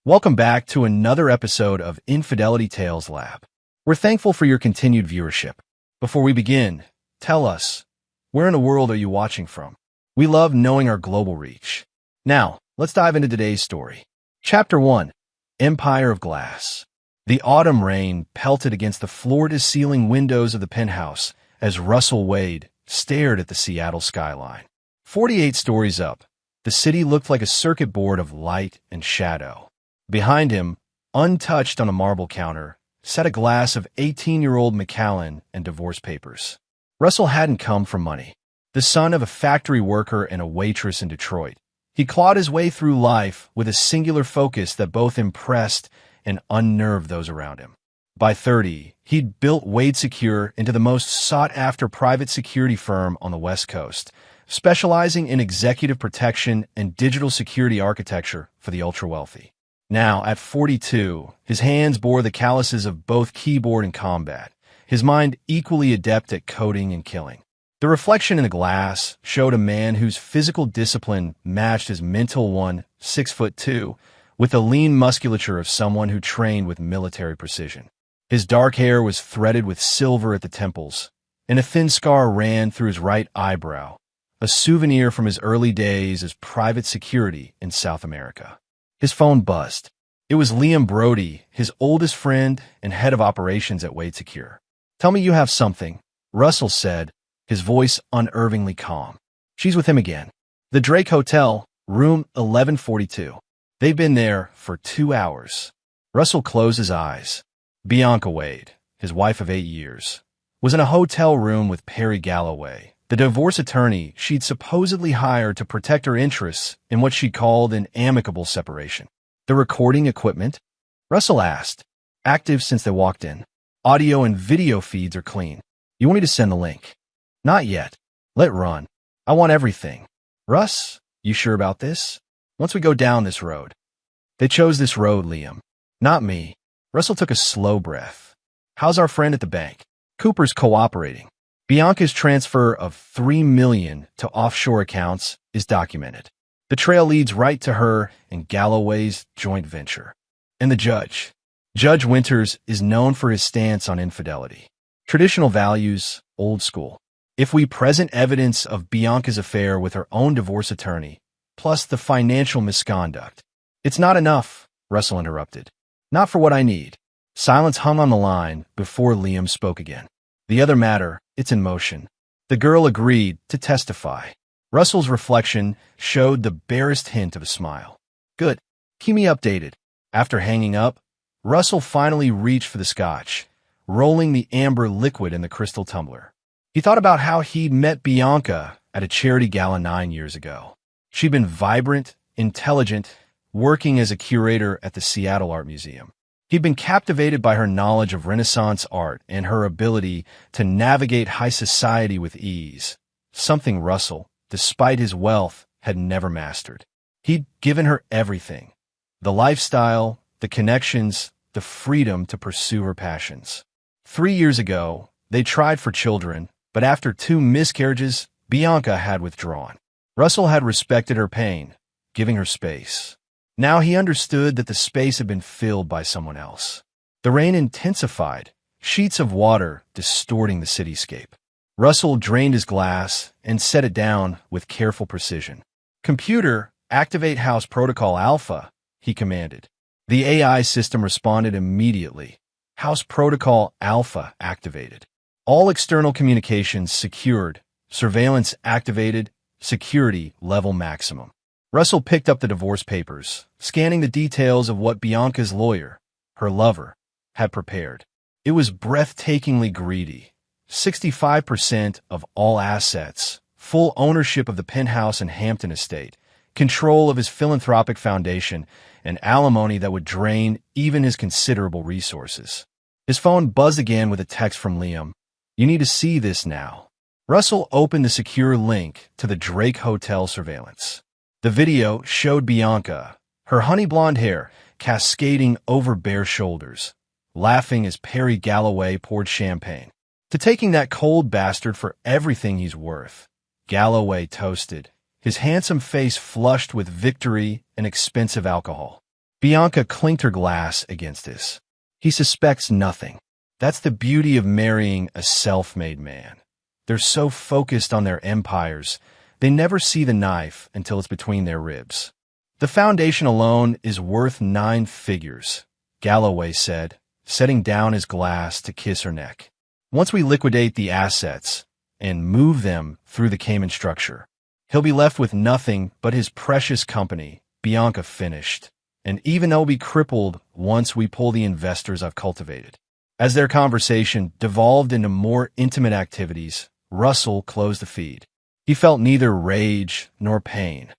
Welcome back to another episode of Infidelity Tales Lab. We're thankful for your continued viewership. Before we begin, tell us, where in the world are you watching from? We love knowing our global reach. Now, let's dive into today's story. Chapter 1, Empire of Glass. The autumn rain pelted against the floor-to-ceiling windows of the penthouse as Russell Wade stared at the Seattle skyline. 48 stories up, the city looked like a circuit board of light and shadow. Behind him, untouched on a marble counter, sat a glass of 18-year-old Macallan and divorce papers. Russell hadn't come for money. The son of a factory worker and a waitress in Detroit, he clawed his way through life with a singular focus that both impressed and unnerved those around him. By 30, he'd built Wade Secure into the most sought-after private security firm on the West Coast, specializing in executive protection and digital security architecture for the ultra-wealthy. Now, at 42, his hands bore the calluses of both keyboard and combat, his mind equally adept at coding and killing. The reflection in the glass showed a man whose physical discipline matched his mental one, 6'2", with the lean musculature of someone who trained with military precision. His dark hair was threaded with silver at the temples, and a thin scar ran through his right eyebrow, a souvenir from his early days as private security in South America. His phone buzzed. It was Liam Brody, his oldest friend and head of operations at Wade Secure. "Tell me you have something," Russell said, his voice unervingly calm. "She's with him again. The Drake Hotel, room 1142. They've been there for 2 hours." Russell closed his eyes. Bianca Wade, his wife of 8 years, was in a hotel room with Perry Galloway, the divorce attorney she'd supposedly hired to protect her interests in what she called an amicable separation. "The recording equipment?" Russell asked. "Active since they walked in. Audio and video feeds are clean. You want me to send the link?" "Not yet. Let run. I want everything." "Russ, you sure about this? Once we go down this road." "They chose this road, Liam. Not me." Russell took a slow breath. "How's our friend at the bank?" "Cooper's cooperating. Bianca's transfer of $3 million to offshore accounts is documented. The trail leads right to her and Galloway's joint venture. And the judge. Judge Winters is known for his stance on infidelity. Traditional values, old school. If we present evidence of Bianca's affair with her own divorce attorney, plus the financial misconduct." "It's not enough," Russell interrupted. "Not for what I need." Silence hung on the line before Liam spoke again. "The other matter, it's in motion." The girl agreed to testify. Russell's reflection showed the barest hint of a smile. "Good. Keep me updated." After hanging up, Russell finally reached for the scotch, rolling the amber liquid in the crystal tumbler. He thought about how he'd met Bianca at a charity gala 9 years ago. She'd been vibrant, intelligent, working as a curator at the Seattle Art Museum. He'd been captivated by her knowledge of Renaissance art and her ability to navigate high society with ease, something Russell, despite his wealth, had never mastered. He'd given her everything: the lifestyle, the connections, the freedom to pursue her passions. 3 years ago, they tried for children, but after 2 miscarriages, Bianca had withdrawn. Russell had respected her pain, giving her space. Now he understood that the space had been filled by someone else. The rain intensified, sheets of water distorting the cityscape. Russell drained his glass and set it down with careful precision. "Computer, activate House Protocol Alpha," he commanded. The AI system responded immediately. House Protocol Alpha activated. All external communications secured, surveillance activated, security level maximum. Russell picked up the divorce papers, scanning the details of what Bianca's lawyer, her lover, had prepared. It was breathtakingly greedy. 65% of all assets, full ownership of the penthouse and Hampton estate, control of his philanthropic foundation, and alimony that would drain even his considerable resources. His phone buzzed again with a text from Liam. "You need to see this now." Russell opened the secure link to the Drake Hotel surveillance. The video showed Bianca, her honey blonde hair cascading over bare shoulders, laughing as Perry Galloway poured champagne. "To taking that cold bastard for everything he's worth," Galloway toasted, his handsome face flushed with victory and expensive alcohol. Bianca clinked her glass against his. He suspects nothing. That's the beauty of marrying a self-made man. They're so focused on their empires, they never see the knife until it's between their ribs. The foundation alone is worth 9 figures, Galloway said, setting down his glass to kiss her neck. Once we liquidate the assets and move them through the Cayman structure, he'll be left with nothing but his precious company, Bianca finished, and even they'll be crippled once we pull the investors I've cultivated. As their conversation devolved into more intimate activities, Russell closed the feed. He felt neither rage nor pain,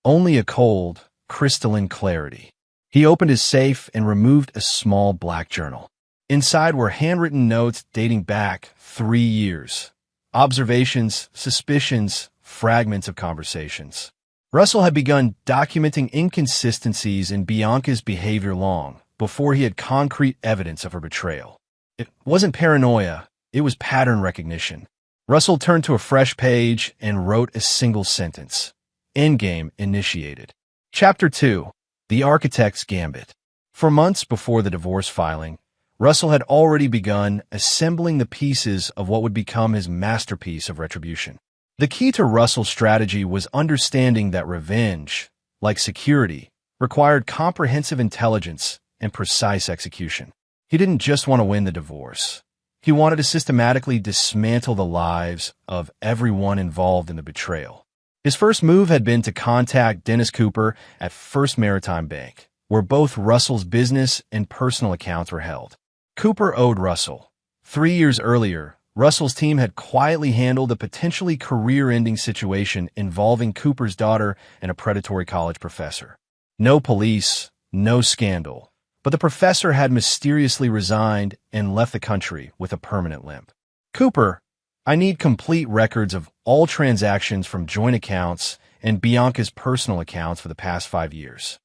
only a cold, crystalline clarity. He opened his safe and removed a small black journal. Inside were handwritten notes dating back 3 years. Observations, suspicions, fragments of conversations. Russell had begun documenting inconsistencies in Bianca's behavior long before he had concrete evidence of her betrayal. It wasn't paranoia, it was pattern recognition. Russell turned to a fresh page and wrote a single sentence. Endgame initiated. Chapter 2. The Architect's Gambit. For months before the divorce filing, Russell had already begun assembling the pieces of what would become his masterpiece of retribution. The key to Russell's strategy was understanding that revenge, like security, required comprehensive intelligence and precise execution. He didn't just want to win the divorce. He wanted to systematically dismantle the lives of everyone involved in the betrayal. His first move had been to contact Dennis Cooper at First Maritime Bank, where both Russell's business and personal accounts were held. Cooper owed Russell. 3 years earlier, Russell's team had quietly handled a potentially career-ending situation involving Cooper's daughter and a predatory college professor. No police, no scandal, but the professor had mysteriously resigned and left the country with a permanent limp. Cooper, I need complete records of all transactions from joint accounts and Bianca's personal accounts for the past 5 years.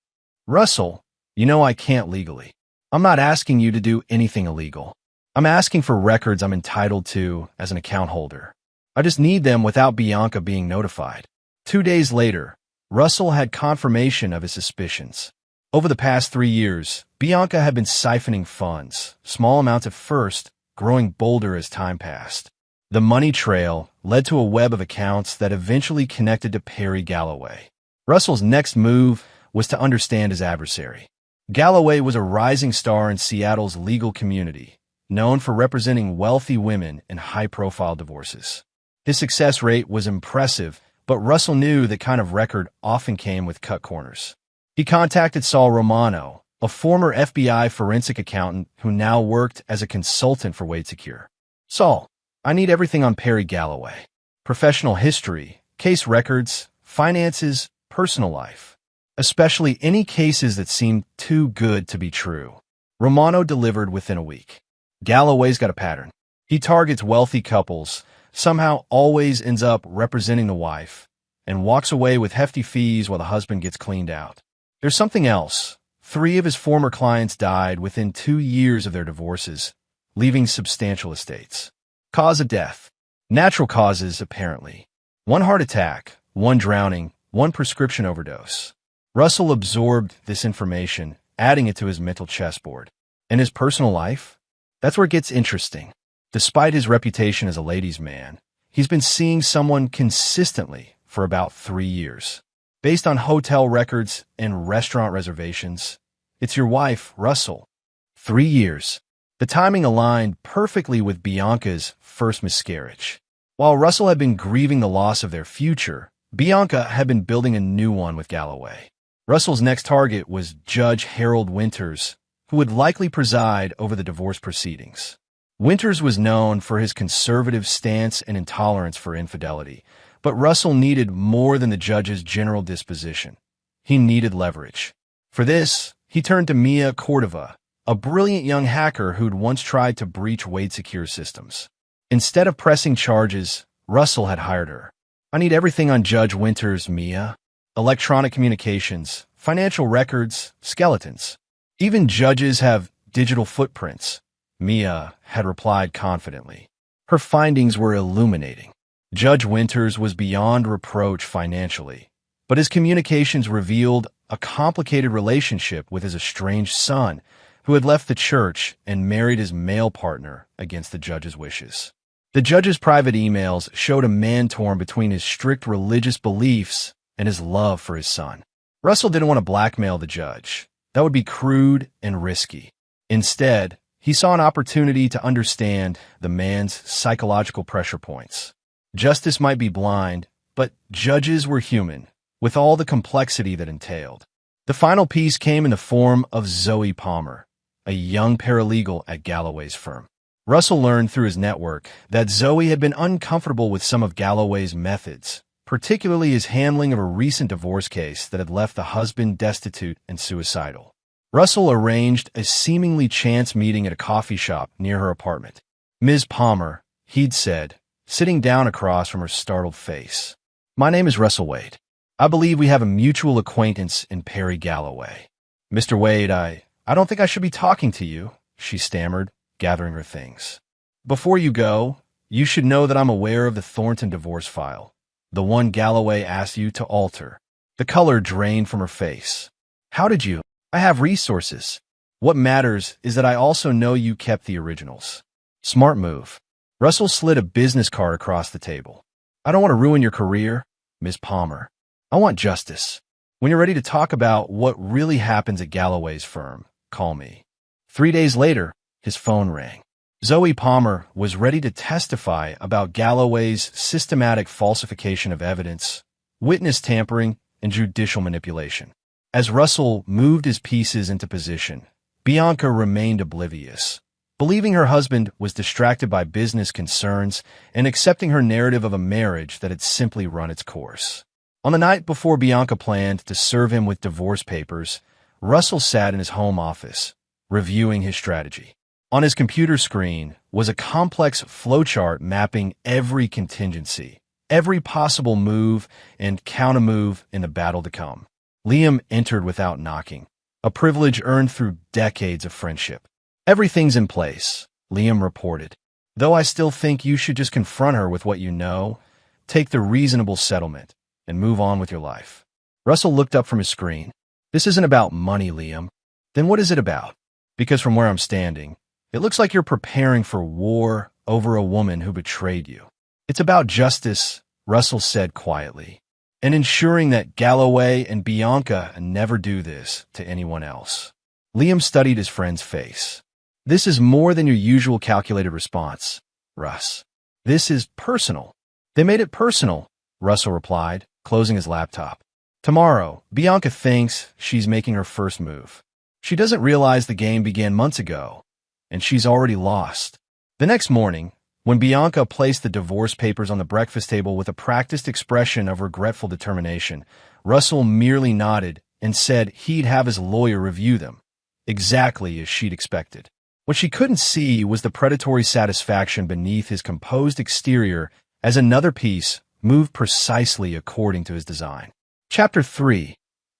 Russell, you know I can't legally. I'm not asking you to do anything illegal. I'm asking for records I'm entitled to as an account holder. I just need them without Bianca being notified. 2 days later, Russell had confirmation of his suspicions. Over the past 3 years, Bianca had been siphoning funds, small amounts at first, growing bolder as time passed. The money trail led to a web of accounts that eventually connected to Perry Galloway. Russell's next move was to understand his adversary. Galloway was a rising star in Seattle's legal community, known for representing wealthy women in high-profile divorces. His success rate was impressive, but Russell knew that kind of record often came with cut corners. He contacted Saul Romano, a former FBI forensic accountant who now worked as a consultant for Wade Secure. Saul, I need everything on Perry Galloway. Professional history, case records, finances, personal life. Especially any cases that seem too good to be true. Romano delivered within a week. Galloway's got a pattern. He targets wealthy couples, somehow always ends up representing the wife, and walks away with hefty fees while the husband gets cleaned out. There's something else. 3 of his former clients died within 2 years of their divorces, leaving substantial estates. Cause of death. Natural causes, apparently. 1 heart attack, 1 drowning, 1 prescription overdose. Russell absorbed this information, adding it to his mental chessboard. And his personal life? That's where it gets interesting. Despite his reputation as a ladies' man, he's been seeing someone consistently for about 3 years. Based on hotel records and restaurant reservations, it's your wife, Russell. 3 years. The timing aligned perfectly with Bianca's first miscarriage. While Russell had been grieving the loss of their future, Bianca had been building a new one with Galloway. Russell's next target was Judge Harold Winters, who would likely preside over the divorce proceedings. Winters was known for his conservative stance and intolerance for infidelity, but Russell needed more than the judge's general disposition. He needed leverage. For this, he turned to Mia Cordova, a brilliant young hacker who'd once tried to breach Wade Secure systems. Instead of pressing charges, Russell had hired her. I need everything on Judge Winters, Mia. Electronic communications, financial records, skeletons. Even judges have digital footprints, Mia had replied confidently. Her findings were illuminating. Judge Winters was beyond reproach financially, but his communications revealed a complicated relationship with his estranged son, who had left the church and married his male partner against the judge's wishes. The judge's private emails showed a man torn between his strict religious beliefs and his love for his son. Russell didn't want to blackmail the judge. That would be crude and risky. Instead, he saw an opportunity to understand the man's psychological pressure points. Justice might be blind, but judges were human, with all the complexity that entailed. The final piece came in the form of Zoe Palmer, a young paralegal at Galloway's firm. Russell learned through his network that Zoe had been uncomfortable with some of Galloway's methods, particularly his handling of a recent divorce case that had left the husband destitute and suicidal. Russell arranged a seemingly chance meeting at a coffee shop near her apartment. "Ms. Palmer," he'd said, sitting down across from her startled face. "My name is Russell Wade. I believe we have a mutual acquaintance in Perry Galloway." "Mr. Wade, I don't think I should be talking to you," she stammered, gathering her things. "Before you go, you should know that I'm aware of the Thornton divorce file, the one Galloway asked you to alter." The color drained from her face. "How did you? I have resources. What matters is that I also know you kept the originals." "Smart move." Russell slid a business card across the table. "I don't want to ruin your career, Ms. Palmer. I want justice. When you're ready to talk about what really happens at Galloway's firm, call me." 3 days later, his phone rang. Zoe Palmer was ready to testify about Galloway's systematic falsification of evidence, witness tampering, and judicial manipulation. As Russell moved his pieces into position, Bianca remained oblivious, believing her husband was distracted by business concerns and accepting her narrative of a marriage that had simply run its course. On the night before Bianca planned to serve him with divorce papers, Russell sat in his home office, reviewing his strategy. On his computer screen was a complex flowchart mapping every contingency, every possible move and countermove in the battle to come. Liam entered without knocking, a privilege earned through decades of friendship. "Everything's in place," Liam reported. "Though I still think you should just confront her with what you know, take the reasonable settlement, and move on with your life." Russell looked up from his screen. "This isn't about money, Liam." "Then what is it about?" "Because from where I'm standing, it looks like you're preparing for war over a woman who betrayed you." "It's about justice," Russell said quietly, "and ensuring that Galloway and Bianca never do this to anyone else." Liam studied his friend's face. "This is more than your usual calculated response, Russ. This is personal." "They made it personal," Russell replied, closing his laptop. "Tomorrow, Bianca thinks she's making her first move. She doesn't realize the game began months ago, and she's already lost." The next morning, when Bianca placed the divorce papers on the breakfast table with a practiced expression of regretful determination, Russell merely nodded and said he'd have his lawyer review them, exactly as she'd expected. What she couldn't see was the predatory satisfaction beneath his composed exterior as another piece moved precisely according to his design. Chapter 3.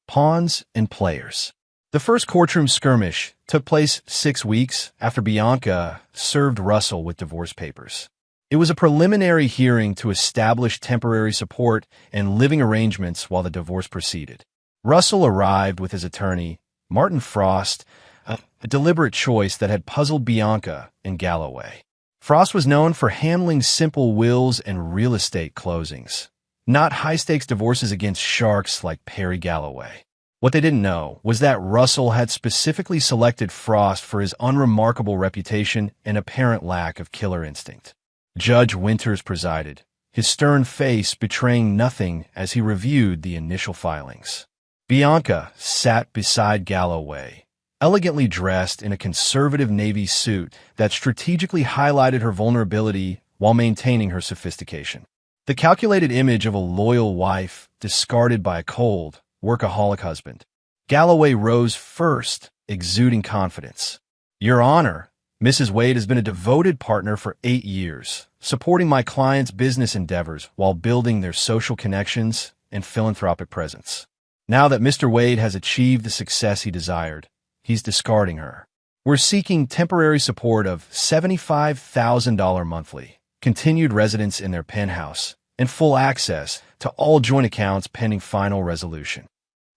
Pawns and Players. The first courtroom skirmish took place 6 weeks after Bianca served Russell with divorce papers. It was a preliminary hearing to establish temporary support and living arrangements while the divorce proceeded. Russell arrived with his attorney, Martin Frost, a deliberate choice that had puzzled Bianca and Galloway. Frost was known for handling simple wills and real estate closings, not high-stakes divorces against sharks like Perry Galloway. What they didn't know was that Russell had specifically selected Frost for his unremarkable reputation and apparent lack of killer instinct. Judge Winters presided, his stern face betraying nothing as he reviewed the initial filings. Bianca sat beside Galloway, elegantly dressed in a conservative navy suit that strategically highlighted her vulnerability while maintaining her sophistication. The calculated image of a loyal wife discarded by a cold, workaholic husband. Galloway rose first, exuding confidence. "Your Honor, Mrs. Wade has been a devoted partner for 8 years, supporting my clients' business endeavors while building their social connections and philanthropic presence. Now that Mr. Wade has achieved the success he desired, he's discarding her. We're seeking temporary support of $75,000 monthly, continued residence in their penthouse, and full access to all joint accounts pending final resolution.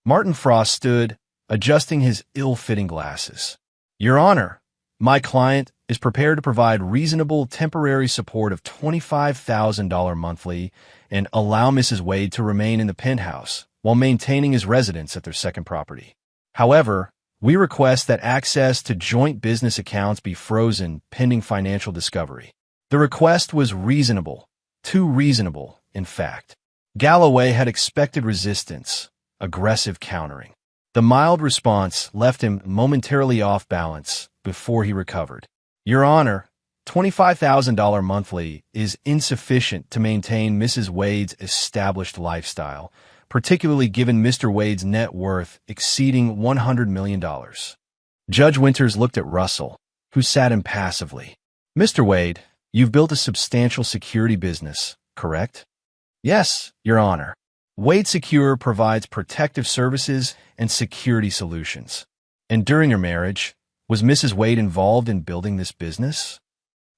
Martin Frost stood, adjusting his ill-fitting glasses. Your Honor, my client is prepared to provide reasonable temporary support of $25,000 monthly and allow Mrs. Wade to remain in the penthouse while maintaining his residence at their second property. However, we request that access to joint business accounts be frozen pending financial discovery. The request was reasonable, too reasonable, in fact. Galloway had expected resistance, aggressive countering. The mild response left him momentarily off balance before he recovered. Your Honor, $25,000 monthly is insufficient to maintain Mrs. Wade's established lifestyle, particularly given Mr. Wade's net worth exceeding $100 million. Judge Winters looked at Russell, who sat impassively. Mr. Wade, you've built a substantial security business, correct? Yes, Your Honor. Wade Secure provides protective services and security solutions. And during your marriage, was Mrs. Wade involved in building this business?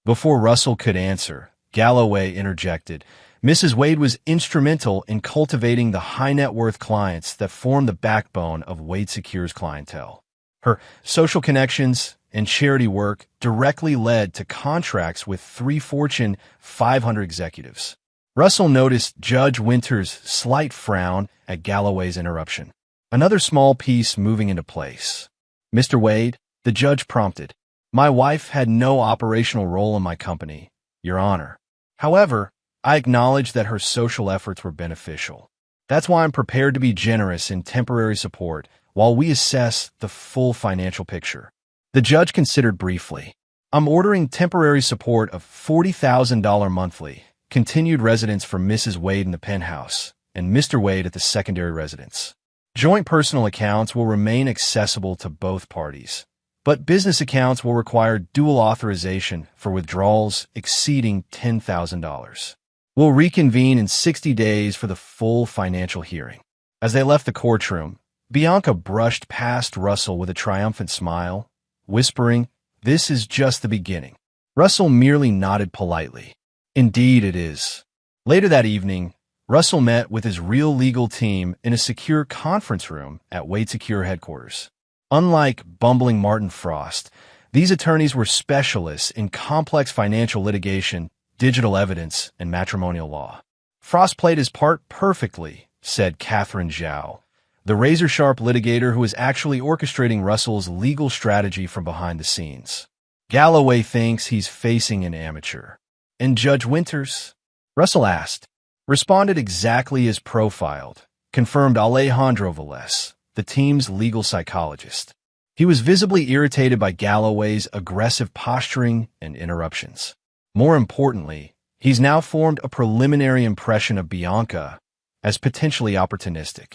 Before Russell could answer, Galloway interjected. Mrs. Wade was instrumental in cultivating the high-net-worth clients that form the backbone of Wade Secure's clientele. Her social connections and charity work directly led to contracts with 3 Fortune 500 executives. Russell noticed Judge Winters' slight frown at Galloway's interruption. Another small piece moving into place. Mr. Wade, the judge prompted. My wife had no operational role in my company, Your Honor. However, I acknowledge that her social efforts were beneficial. That's why I'm prepared to be generous in temporary support while we assess the full financial picture. The judge considered briefly. I'm ordering temporary support of $40,000 monthly, continued residence for Mrs. Wade in the penthouse, and Mr. Wade at the secondary residence. Joint personal accounts will remain accessible to both parties, but business accounts will require dual authorization for withdrawals exceeding $10,000. We'll reconvene in 60 days for the full financial hearing. As they left the courtroom, Bianca brushed past Russell with a triumphant smile, whispering, "This is just the beginning." Russell merely nodded politely. Indeed it is. Later that evening, Russell met with his real legal team in a secure conference room at Wade Secure headquarters. Unlike bumbling Martin Frost, these attorneys were specialists in complex financial litigation, digital evidence, and matrimonial law. Frost played his part perfectly, said Catherine Zhao, the razor-sharp litigator who was actually orchestrating Russell's legal strategy from behind the scenes. Galloway thinks he's facing an amateur. And Judge Winters? Russell asked. Responded exactly as profiled, confirmed Alejandro Velez, the team's legal psychologist. He was visibly irritated by Galloway's aggressive posturing and interruptions. More importantly, he's now formed a preliminary impression of Bianca as potentially opportunistic.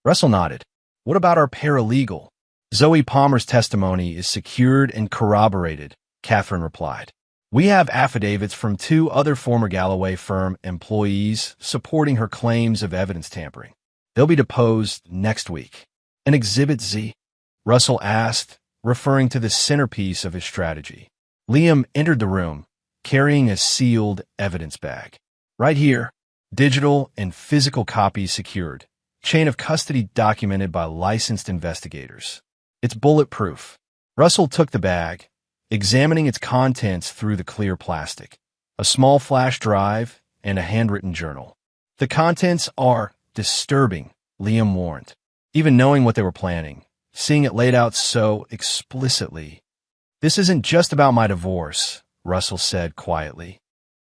Russell nodded. What about our paralegal? Zoe Palmer's testimony is secured and corroborated, Catherine replied. We have affidavits from 2 other former Galloway firm employees supporting her claims of evidence tampering. They'll be deposed next week. An Exhibit Z? Russell asked, referring to the centerpiece of his strategy. Liam entered the room, carrying a sealed evidence bag. Right here, digital and physical copies secured, chain of custody documented by licensed investigators. It's bulletproof. Russell took the bag, examining its contents through the clear plastic, a small flash drive, and a handwritten journal. The contents are disturbing, Liam warned. Even knowing what they were planning, seeing it laid out so explicitly. This isn't just about my divorce, Russell said quietly.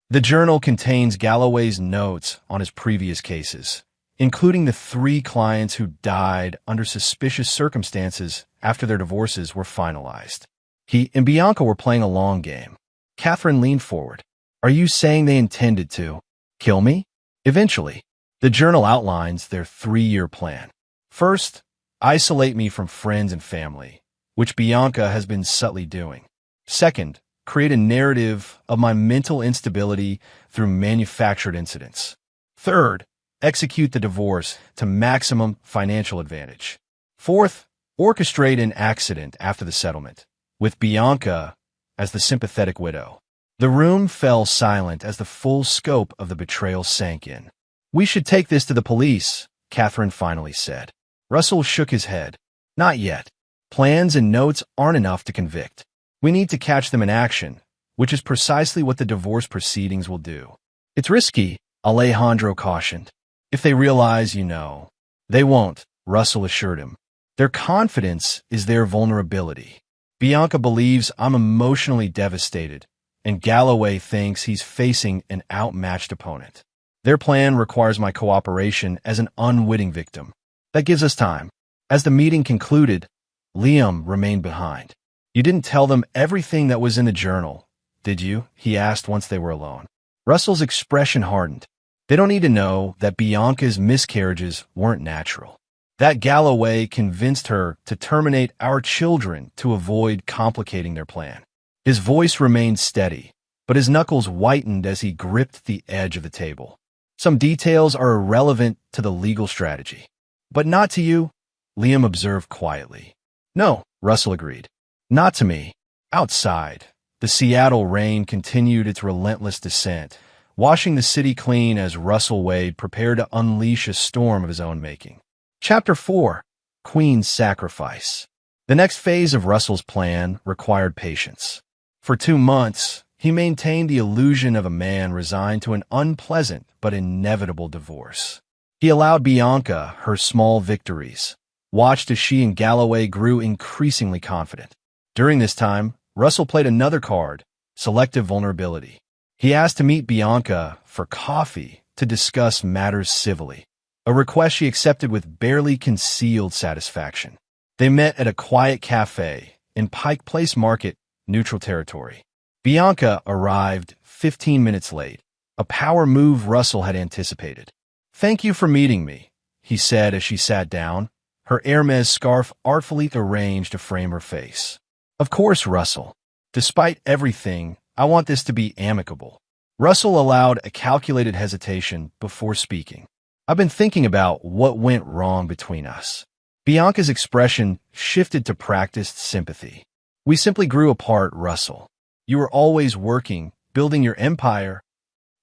The journal contains Galloway's notes on his previous cases, including the 3 clients who died under suspicious circumstances after their divorces were finalized. He and Bianca were playing a long game. Catherine leaned forward. Are you saying they intended to kill me? Eventually. The journal outlines their 3-year plan. First, isolate me from friends and family, which Bianca has been subtly doing. Second, create a narrative of my mental instability through manufactured incidents. Third, execute the divorce to maximum financial advantage. Fourth, orchestrate an accident after the settlement, with Bianca as the sympathetic widow. The room fell silent as the full scope of the betrayal sank in. "We should take this to the police," Catherine finally said. Russell shook his head. "Not yet. Plans and notes aren't enough to convict. We need to catch them in action, which is precisely what the divorce proceedings will do." "It's risky," Alejandro cautioned. "If they realize you know." "They won't," Russell assured him. "Their confidence is their vulnerability. Bianca believes I'm emotionally devastated, and Galloway thinks he's facing an outmatched opponent. Their plan requires my cooperation as an unwitting victim. That gives us time." As the meeting concluded, Liam remained behind. "You didn't tell them everything that was in the journal, did you?" he asked once they were alone. Russell's expression hardened. "They don't need to know that Bianca's miscarriages weren't natural. That Galloway convinced her to terminate our children to avoid complicating their plan." His voice remained steady, but his knuckles whitened as he gripped the edge of the table. "Some details are irrelevant to the legal strategy." "But not to you," Liam observed quietly. "No," Russell agreed. "Not to me." Outside, the Seattle rain continued its relentless descent, washing the city clean as Russell Wade prepared to unleash a storm of his own making. Chapter 4: Queen's Sacrifice. The next phase of Russell's plan required patience. For 2 months, he maintained the illusion of a man resigned to an unpleasant but inevitable divorce. He allowed Bianca her small victories, watched as she and Galloway grew increasingly confident. During this time, Russell played another card, selective vulnerability. He asked to meet Bianca for coffee to discuss matters civilly, a request she accepted with barely concealed satisfaction. They met at a quiet cafe in Pike Place Market, neutral territory. Bianca arrived 15 minutes late, a power move Russell had anticipated. "Thank you for meeting me," he said as she sat down, her Hermes scarf artfully arranged to frame her face. "Of course, Russell. Despite everything, I want this to be amicable." Russell allowed a calculated hesitation before speaking. "I've been thinking about what went wrong between us." Bianca's expression shifted to practiced sympathy. "We simply grew apart, Russell. You were always working, building your empire."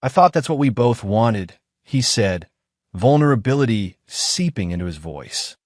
"I thought that's what we both wanted," he said, vulnerability seeping into his voice.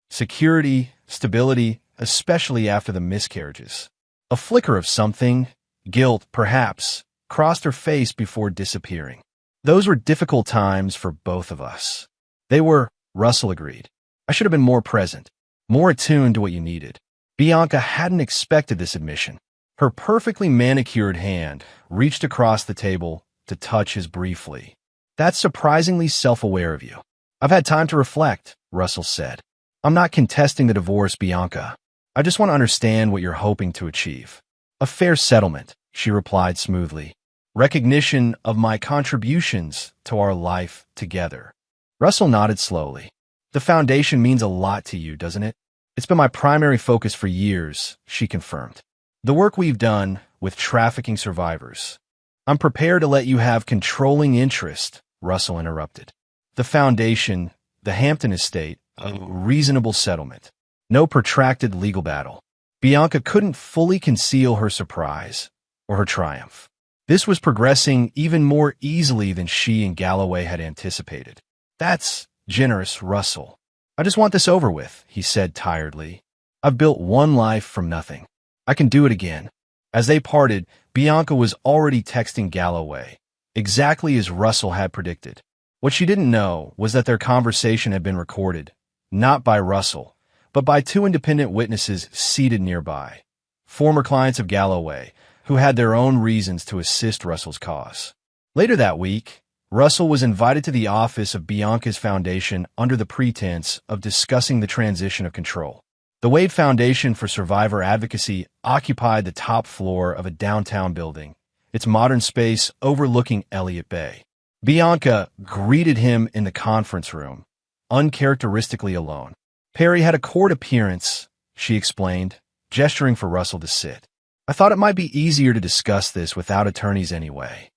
"Security, stability, especially after the miscarriages." A flicker of something, guilt perhaps, crossed her face before disappearing. "Those were difficult times for both of us." "They were," Russell agreed. "I should have been more present, more attuned to what you needed." Bianca hadn't expected this admission. Her perfectly manicured hand reached across the table to touch his briefly. "That's surprisingly self-aware of you." "I've had time to reflect," Russell said. "I'm not contesting the divorce, Bianca. I just want to understand what you're hoping to achieve." "A fair settlement," she replied smoothly. "Recognition of my contributions to our life together." Russell nodded slowly. "The foundation means a lot to you, doesn't it?" "It's been my primary focus for years," she confirmed. "The work we've done with trafficking survivors." "I'm prepared to let you have controlling interest," Russell interrupted. "The foundation, the Hampton estate, a reasonable settlement. No protracted legal battle." Bianca couldn't fully conceal her surprise or her triumph. This was progressing even more easily than she and Galloway had anticipated. "That's generous, Russell. I just want this over with," he said tiredly. "I've built one life from nothing. I can do it again." As they parted, Bianca was already texting Galloway, exactly as Russell had predicted. What she didn't know was that their conversation had been recorded, not by Russell, but by 2 independent witnesses seated nearby, former clients of Galloway, who had their own reasons to assist Russell's cause. Later that week, Russell was invited to the office of Bianca's foundation under the pretense of discussing the transition of control. The Wade Foundation for Survivor Advocacy occupied the top floor of a downtown building, its modern space overlooking Elliott Bay. Bianca greeted him in the conference room, uncharacteristically alone. "Perry had a court appearance," she explained, gesturing for Russell to sit. "I thought it might be easier to discuss this without attorneys anyway."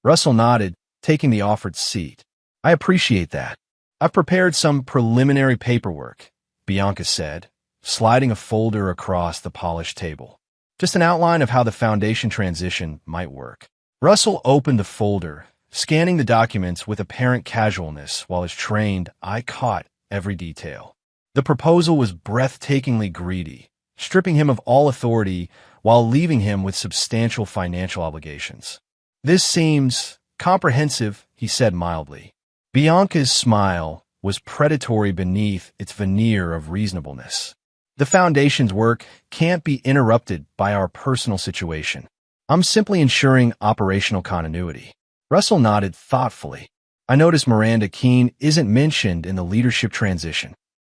Russell nodded, taking the offered seat. "I appreciate that. I've prepared some preliminary paperwork," Bianca said, sliding a folder across the polished table. "Just an outline of how the foundation transition might work." Russell opened the folder, scanning the documents with apparent casualness while his trained eye caught every detail. The proposal was breathtakingly greedy, stripping him of all authority while leaving him with substantial financial obligations. "This seems comprehensive," he said mildly. Bianca's smile was predatory beneath its veneer of reasonableness. "The Foundation's work can't be interrupted by our personal situation. I'm simply ensuring operational continuity." Russell nodded thoughtfully. "I notice Miranda Keene isn't mentioned in the leadership transition."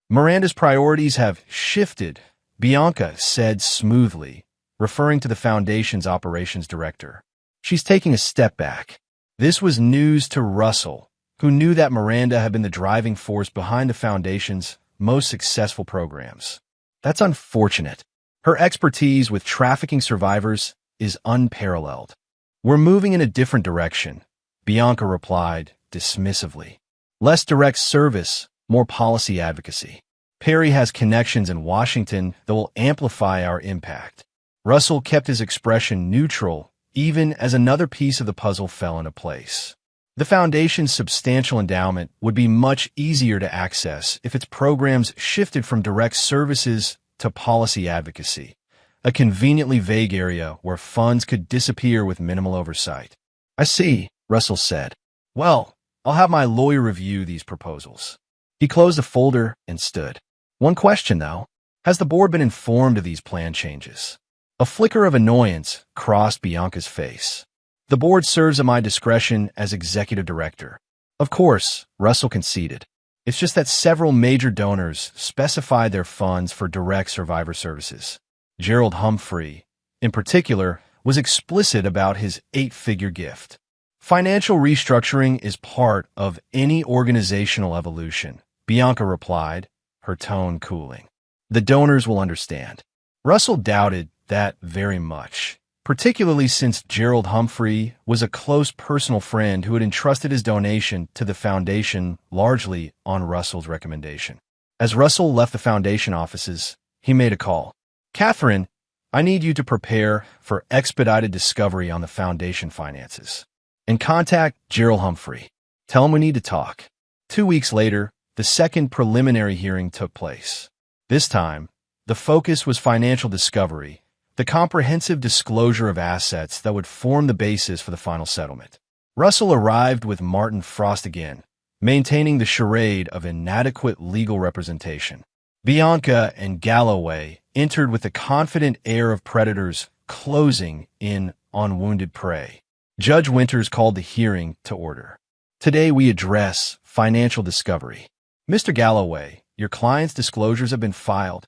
"Miranda's priorities have shifted," Bianca said smoothly, referring to the Foundation's operations director. "She's taking a step back." This was news to Russell, who knew that Miranda had been the driving force behind the Foundation's most successful programs. "That's unfortunate. Her expertise with trafficking survivors is unparalleled." "We're moving in a different direction," Bianca replied dismissively. "Less direct service, more policy advocacy. Perry has connections in Washington that will amplify our impact." Russell kept his expression neutral, even as another piece of the puzzle fell into place. The Foundation's substantial endowment would be much easier to access if its programs shifted from direct services to policy advocacy, a conveniently vague area where funds could disappear with minimal oversight. "I see," Russell said. "Well, I'll have my lawyer review these proposals." He closed the folder and stood. "One question, though. Has the board been informed of these plan changes?" A flicker of annoyance crossed Bianca's face. "The board serves at my discretion as executive director." "Of course," Russell conceded. "It's just that several major donors specified their funds for direct survivor services. Gerald Humphrey, in particular, was explicit about his 8-figure gift. Financial restructuring is part of any organizational evolution," Bianca replied, her tone cooling. "The donors will understand." Russell doubted that very much, particularly since Gerald Humphrey was a close personal friend who had entrusted his donation to the Foundation largely on Russell's recommendation. As Russell left the Foundation offices, he made a call. "Catherine, I need you to prepare for expedited discovery on the Foundation finances. And contact Gerald Humphrey. Tell him we need to talk." 2 weeks later, the second preliminary hearing took place. This time, the focus was financial discovery, the comprehensive disclosure of assets that would form the basis for the final settlement. Russell arrived with Martin Frost again, maintaining the charade of inadequate legal representation. Bianca and Galloway entered with the confident air of predators closing in on wounded prey. Judge Winters called the hearing to order. "Today we address financial discovery. Mr. Galloway, your client's disclosures have been filed."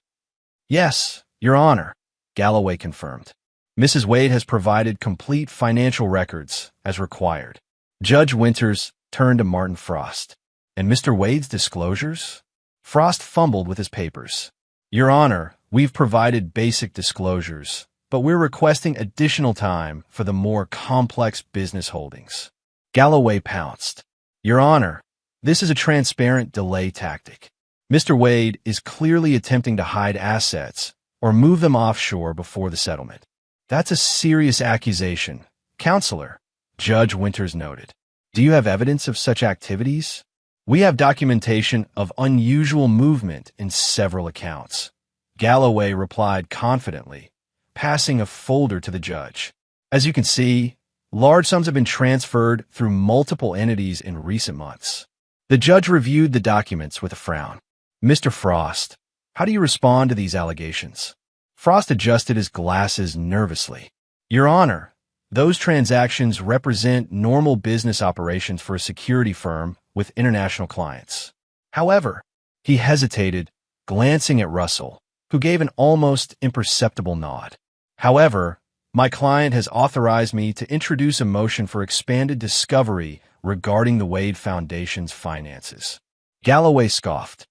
"Yes, Your Honor," Galloway confirmed. "Mrs. Wade has provided complete financial records as required." Judge Winters turned to Martin Frost. "And Mr. Wade's disclosures?" Frost fumbled with his papers. "Your Honor, we've provided basic disclosures, but we're requesting additional time for the more complex business holdings." Galloway pounced. "Your Honor, this is a transparent delay tactic. Mr. Wade is clearly attempting to hide assets or move them offshore before the settlement." "That's a serious accusation, Counselor," Judge Winters noted. "Do you have evidence of such activities?" "We have documentation of unusual movement in several accounts," Galloway replied confidently, passing a folder to the judge. "As you can see, large sums have been transferred through multiple entities in recent months." The judge reviewed the documents with a frown. "Mr. Frost, how do you respond to these allegations?" Frost adjusted his glasses nervously. "Your Honor, those transactions represent normal business operations for a security firm with international clients." However, he hesitated, glancing at Russell, who gave an almost imperceptible nod. "However, my client has authorized me to introduce a motion for expanded discovery regarding the Wade Foundation's finances." Galloway scoffed.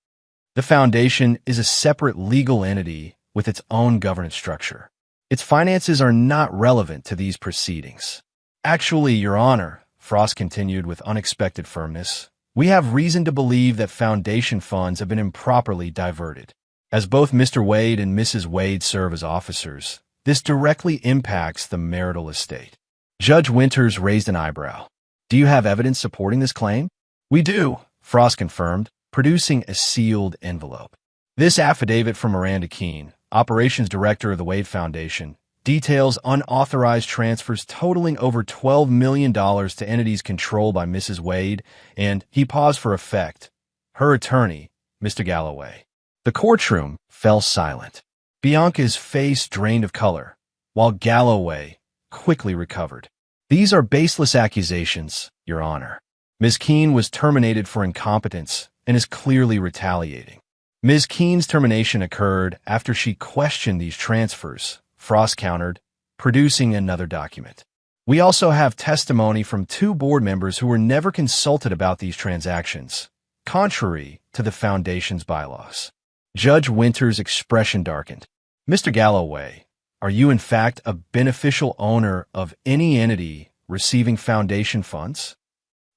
"The Foundation is a separate legal entity with its own governance structure. Its finances are not relevant to these proceedings." "Actually, Your Honor," Frost continued with unexpected firmness, "we have reason to believe that Foundation funds have been improperly diverted. As both Mr. Wade and Mrs. Wade serve as officers, this directly impacts the marital estate." Judge Winters raised an eyebrow. Do you have evidence supporting this claim? We do, Frost confirmed, producing a sealed envelope. This affidavit from Miranda Keene, Operations Director of the Wade Foundation, details unauthorized transfers totaling over $12 million to entities controlled by Mrs. Wade, and he paused for effect. Her attorney, Mr. Galloway. The courtroom fell silent. Bianca's face drained of color, while Galloway quickly recovered. These are baseless accusations, Your Honor. Ms. Keene was terminated for incompetence and is clearly retaliating. Ms. Keene's termination occurred after she questioned these transfers, Frost countered, producing another document. We also have testimony from 2 board members who were never consulted about these transactions, contrary to the Foundation's bylaws. Judge Winters' expression darkened. Mr. Galloway, are you in fact a beneficial owner of any entity receiving Foundation funds?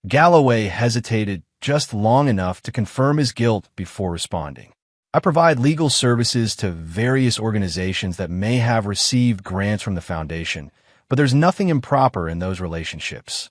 Galloway hesitated just long enough to confirm his guilt before responding. I provide legal services to various organizations that may have received grants from the Foundation, but there's nothing improper in those relationships.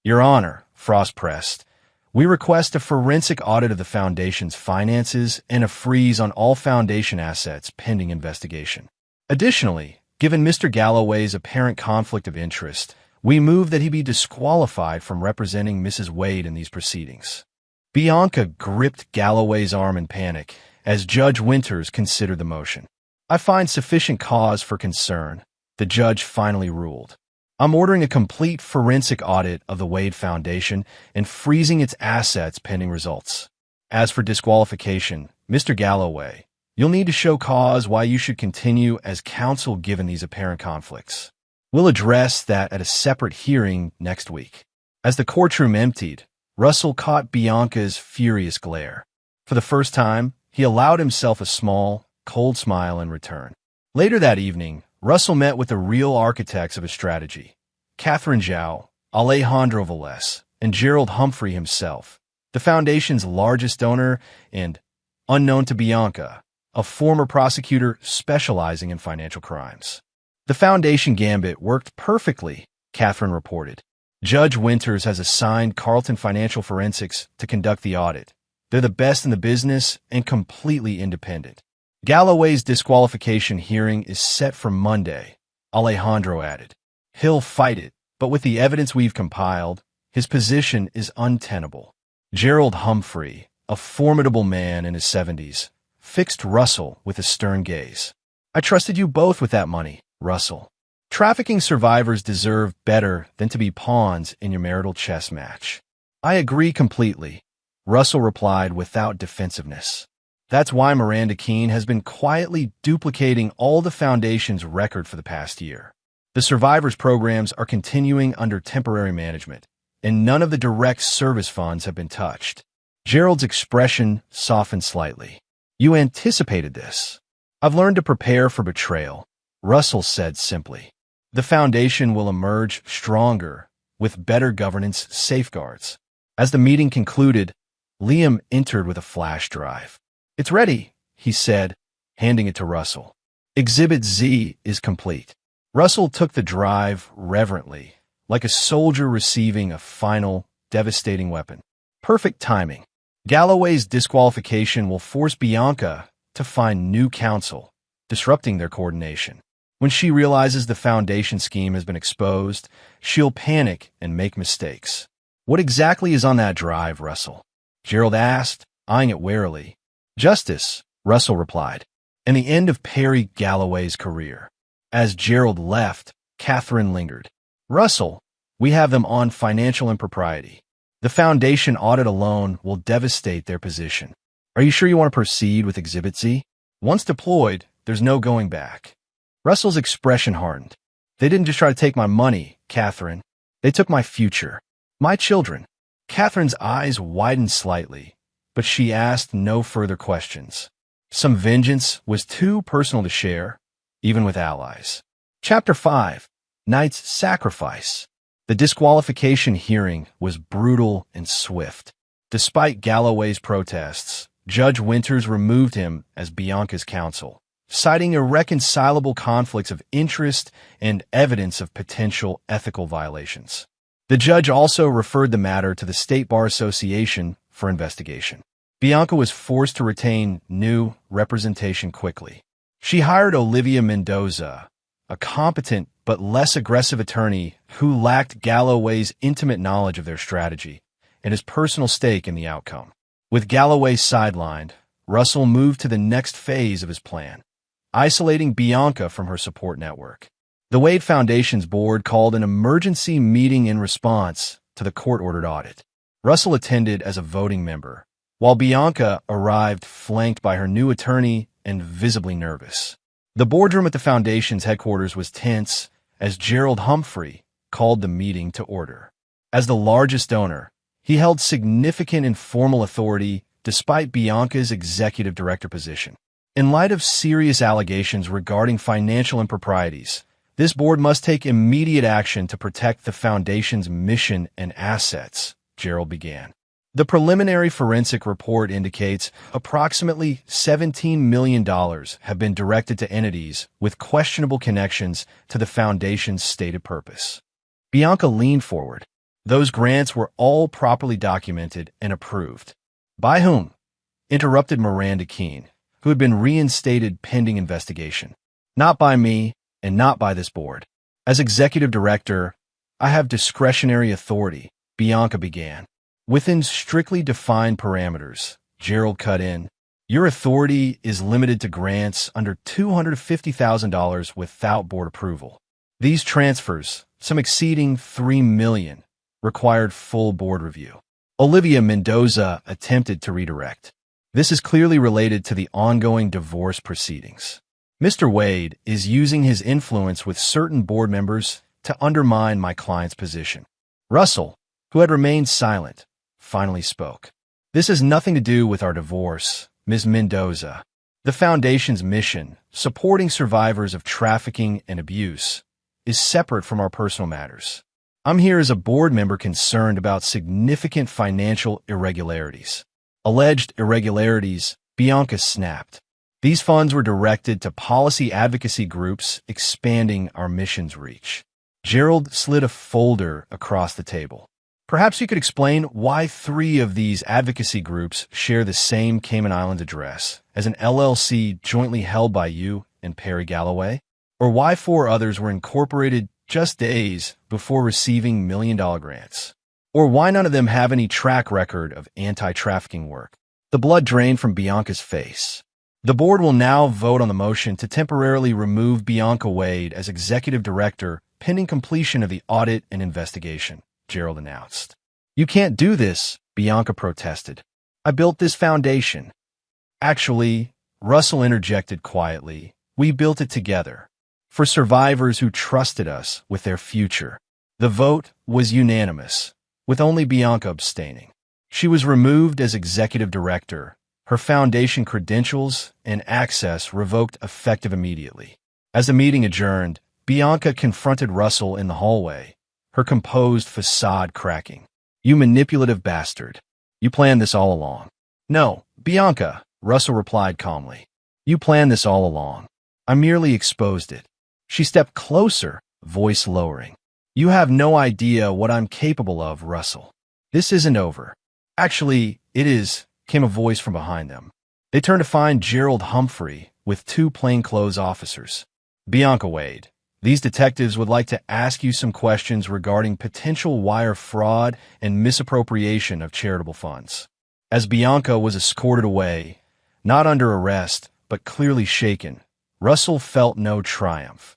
Your Honor, Frost pressed, we request a forensic audit of the Foundation's finances and a freeze on all Foundation assets pending investigation. Additionally, given Mr. Galloway's apparent conflict of interest, we move that he be disqualified from representing Mrs. Wade in these proceedings. Bianca gripped Galloway's arm in panic as Judge Winters considered the motion. I find sufficient cause for concern, the judge finally ruled. I'm ordering a complete forensic audit of the Wade Foundation and freezing its assets pending results. As for disqualification, Mr. Galloway, you'll need to show cause why you should continue as counsel given these apparent conflicts. We'll address that at a separate hearing next week. As the courtroom emptied, Russell caught Bianca's furious glare. For the first time, he allowed himself a small, cold smile in return. Later that evening, Russell met with the real architects of his strategy, Catherine Zhao, Alejandro Velez, and Gerald Humphrey himself, the Foundation's largest donor and, unknown to Bianca, a former prosecutor specializing in financial crimes. The Foundation gambit worked perfectly, Catherine reported. Judge Winters has assigned Carlton Financial Forensics to conduct the audit. They're the best in the business and completely independent. Galloway's disqualification hearing is set for Monday, Alejandro added. He'll fight it, but with the evidence we've compiled, his position is untenable. Gerald Humphrey, a formidable man in his 70s, fixed Russell with a stern gaze. I trusted you both with that money, Russell. Trafficking survivors deserve better than to be pawns in your marital chess match. I agree completely, Russell replied without defensiveness. That's why Miranda Keene has been quietly duplicating all the Foundation's record for the past year. The survivors' programs are continuing under temporary management, and none of the direct service funds have been touched. Gerald's expression softened slightly. You anticipated this. I've learned to prepare for betrayal, Russell said simply. The Foundation will emerge stronger, with better governance safeguards. As the meeting concluded, Liam entered with a flash drive. It's ready, he said, handing it to Russell. Exhibit Z is complete. Russell took the drive reverently, like a soldier receiving a final, devastating weapon. Perfect timing. Galloway's disqualification will force Bianca to find new counsel, disrupting their coordination. When she realizes the Foundation scheme has been exposed, she'll panic and make mistakes. What exactly is on that drive, Russell? Gerald asked, eyeing it warily. Justice, Russell replied, and the end of Perry Galloway's career. As Gerald left, Catherine lingered. Russell, we have them on financial impropriety. The Foundation audit alone will devastate their position. Are you sure you want to proceed with Exhibit Z? Once deployed, there's no going back. Russell's expression hardened. They didn't just try to take my money, Catherine. They took my future. My children. Catherine's eyes widened slightly, but she asked no further questions. Some vengeance was too personal to share, even with allies. Chapter 5. Knight's Sacrifice. The disqualification hearing was brutal and swift. Despite Galloway's protests, Judge Winters removed him as Bianca's counsel. citing irreconcilable conflicts of interest and evidence of potential ethical violations. The judge also referred the matter to the State Bar Association for investigation. Bianca was forced to retain new representation quickly. She hired Olivia Mendoza, a competent but less aggressive attorney who lacked Galloway's intimate knowledge of their strategy and his personal stake in the outcome. With Galloway sidelined, Russell moved to the next phase of his plan, isolating Bianca from her support network. The Wade Foundation's board called an emergency meeting in response to the court-ordered audit. Russell attended as a voting member, while Bianca arrived flanked by her new attorney and visibly nervous. The boardroom at the Foundation's headquarters was tense as Gerald Humphrey called the meeting to order. As the largest donor, he held significant informal authority despite Bianca's executive director position. In light of serious allegations regarding financial improprieties, this board must take immediate action to protect the Foundation's mission and assets, Gerald began. The preliminary forensic report indicates approximately $17 million have been directed to entities with questionable connections to the Foundation's stated purpose. Bianca leaned forward. Those grants were all properly documented and approved. By whom? Interrupted Miranda Keene, who had been reinstated pending investigation. Not by me, and not by this board. As executive director, I have discretionary authority, Bianca began. Within strictly defined parameters, Gerald cut in. Your authority is limited to grants under $250,000 without board approval. These transfers, some exceeding $3 million, required full board review. Olivia Mendoza attempted to redirect. This is clearly related to the ongoing divorce proceedings. Mr. Wade is using his influence with certain board members to undermine my client's position. Russell, who had remained silent, finally spoke. This has nothing to do with our divorce, Ms. Mendoza. The Foundation's mission, supporting survivors of trafficking and abuse, is separate from our personal matters. I'm here as a board member concerned about significant financial irregularities. Alleged irregularities, Bianca snapped. These funds were directed to policy advocacy groups expanding our mission's reach. Gerald slid a folder across the table. Perhaps you could explain why 3 of these advocacy groups share the same Cayman Islands address as an LLC jointly held by you and Perry Galloway? Or why 4 others were incorporated just days before receiving million-dollar grants? Or why none of them have any track record of anti-trafficking work? The blood drained from Bianca's face. The board will now vote on the motion to temporarily remove Bianca Wade as executive director pending completion of the audit and investigation, Gerald announced. You can't do this, Bianca protested. I built this foundation. Actually, Russell interjected quietly, we built it together. For survivors who trusted us with their future. The vote was unanimous, with only Bianca abstaining. She was removed as executive director, her foundation credentials and access revoked effective immediately. As the meeting adjourned, Bianca confronted Russell in the hallway, her composed facade cracking. You manipulative bastard. You planned this all along. No, Bianca, Russell replied calmly. You planned this all along. I merely exposed it. She stepped closer, voice lowering. You have no idea what I'm capable of, Russell. This isn't over. Actually, it is, came a voice from behind them. They turned to find Gerald Humphrey with 2 plainclothes officers. Bianca Wade, these detectives would like to ask you some questions regarding potential wire fraud and misappropriation of charitable funds. As Bianca was escorted away, not under arrest, but clearly shaken, Russell felt no triumph.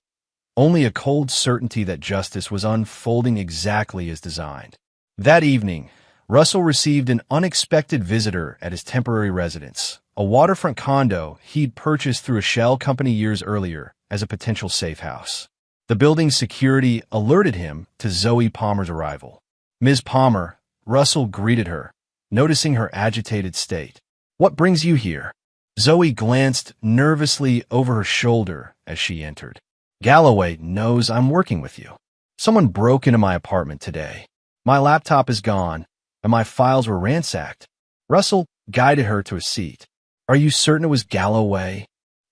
Only a cold certainty that justice was unfolding exactly as designed. That evening, Russell received an unexpected visitor at his temporary residence, a waterfront condo he'd purchased through a shell company years earlier as a potential safe house. The building's security alerted him to Zoe Palmer's arrival. Ms. Palmer, Russell greeted her, noticing her agitated state. What brings you here? Zoe glanced nervously over her shoulder as she entered. Galloway knows I'm working with you. Someone broke into my apartment today. My laptop is gone, and my files were ransacked. Russell guided her to a seat. Are you certain it was Galloway?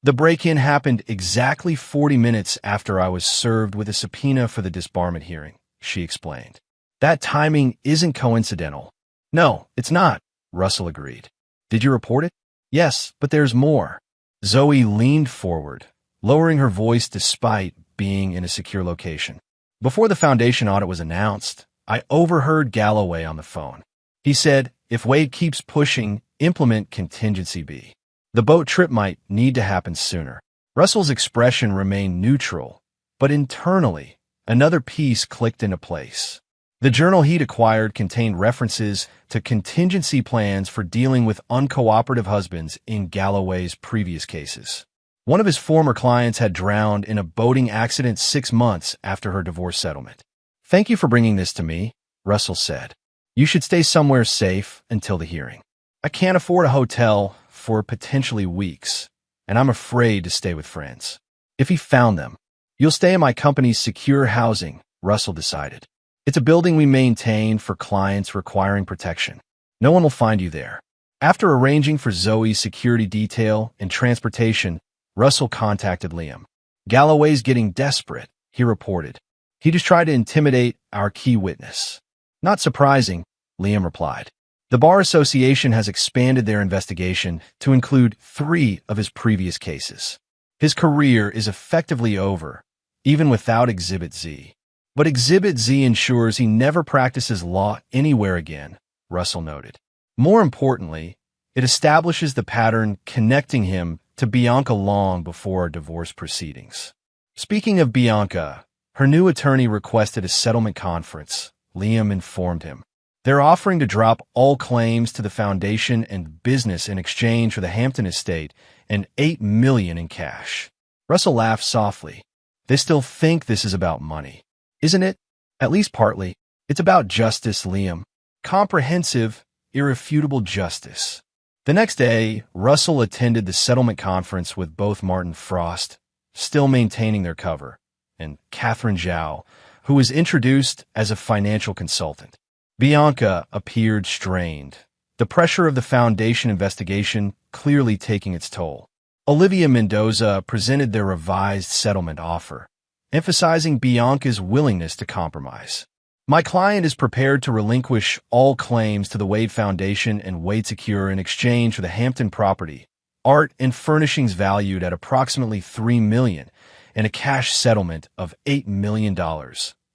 The break-in happened exactly 40 minutes after I was served with a subpoena for the disbarment hearing, she explained. That timing isn't coincidental. No, it's not, Russell agreed. Did you report it? Yes, but there's more. Zoe leaned forward, lowering her voice despite being in a secure location. Before the foundation audit was announced, I overheard Galloway on the phone. He said, if Wade keeps pushing, implement contingency B. The boat trip might need to happen sooner. Russell's expression remained neutral, but internally, another piece clicked into place. The journal he'd acquired contained references to contingency plans for dealing with uncooperative husbands in Galloway's previous cases. One of his former clients had drowned in a boating accident 6 months after her divorce settlement. Thank you for bringing this to me, Russell said. You should stay somewhere safe until the hearing. I can't afford a hotel for potentially weeks, and I'm afraid to stay with friends. If he found them, you'll stay in my company's secure housing, Russell decided. It's a building we maintain for clients requiring protection. No one will find you there. After arranging for Zoe's security detail and transportation, Russell contacted Liam. Galloway's getting desperate, he reported. He just tried to intimidate our key witness. Not surprising, Liam replied. The Bar Association has expanded their investigation to include 3 of his previous cases. His career is effectively over, even without Exhibit Z. But Exhibit Z ensures he never practices law anywhere again, Russell noted. More importantly, it establishes the pattern connecting him to Bianca long before divorce proceedings. Speaking of Bianca, her new attorney requested a settlement conference, Liam informed him. They're offering to drop all claims to the foundation and business in exchange for the Hampton estate and $8 million in cash. Russell laughed softly. They still think this is about money. Isn't it? At least partly. It's about justice, Liam. Comprehensive, irrefutable justice. The next day, Russell attended the settlement conference with both Martin Frost, still maintaining their cover, and Catherine Zhao, who was introduced as a financial consultant. Bianca appeared strained, the pressure of the foundation investigation clearly taking its toll. Olivia Mendoza presented their revised settlement offer, emphasizing Bianca's willingness to compromise. My client is prepared to relinquish all claims to the Wade Foundation and Wade Secure in exchange for the Hampton property, art and furnishings valued at approximately $3 million, and a cash settlement of $8 million,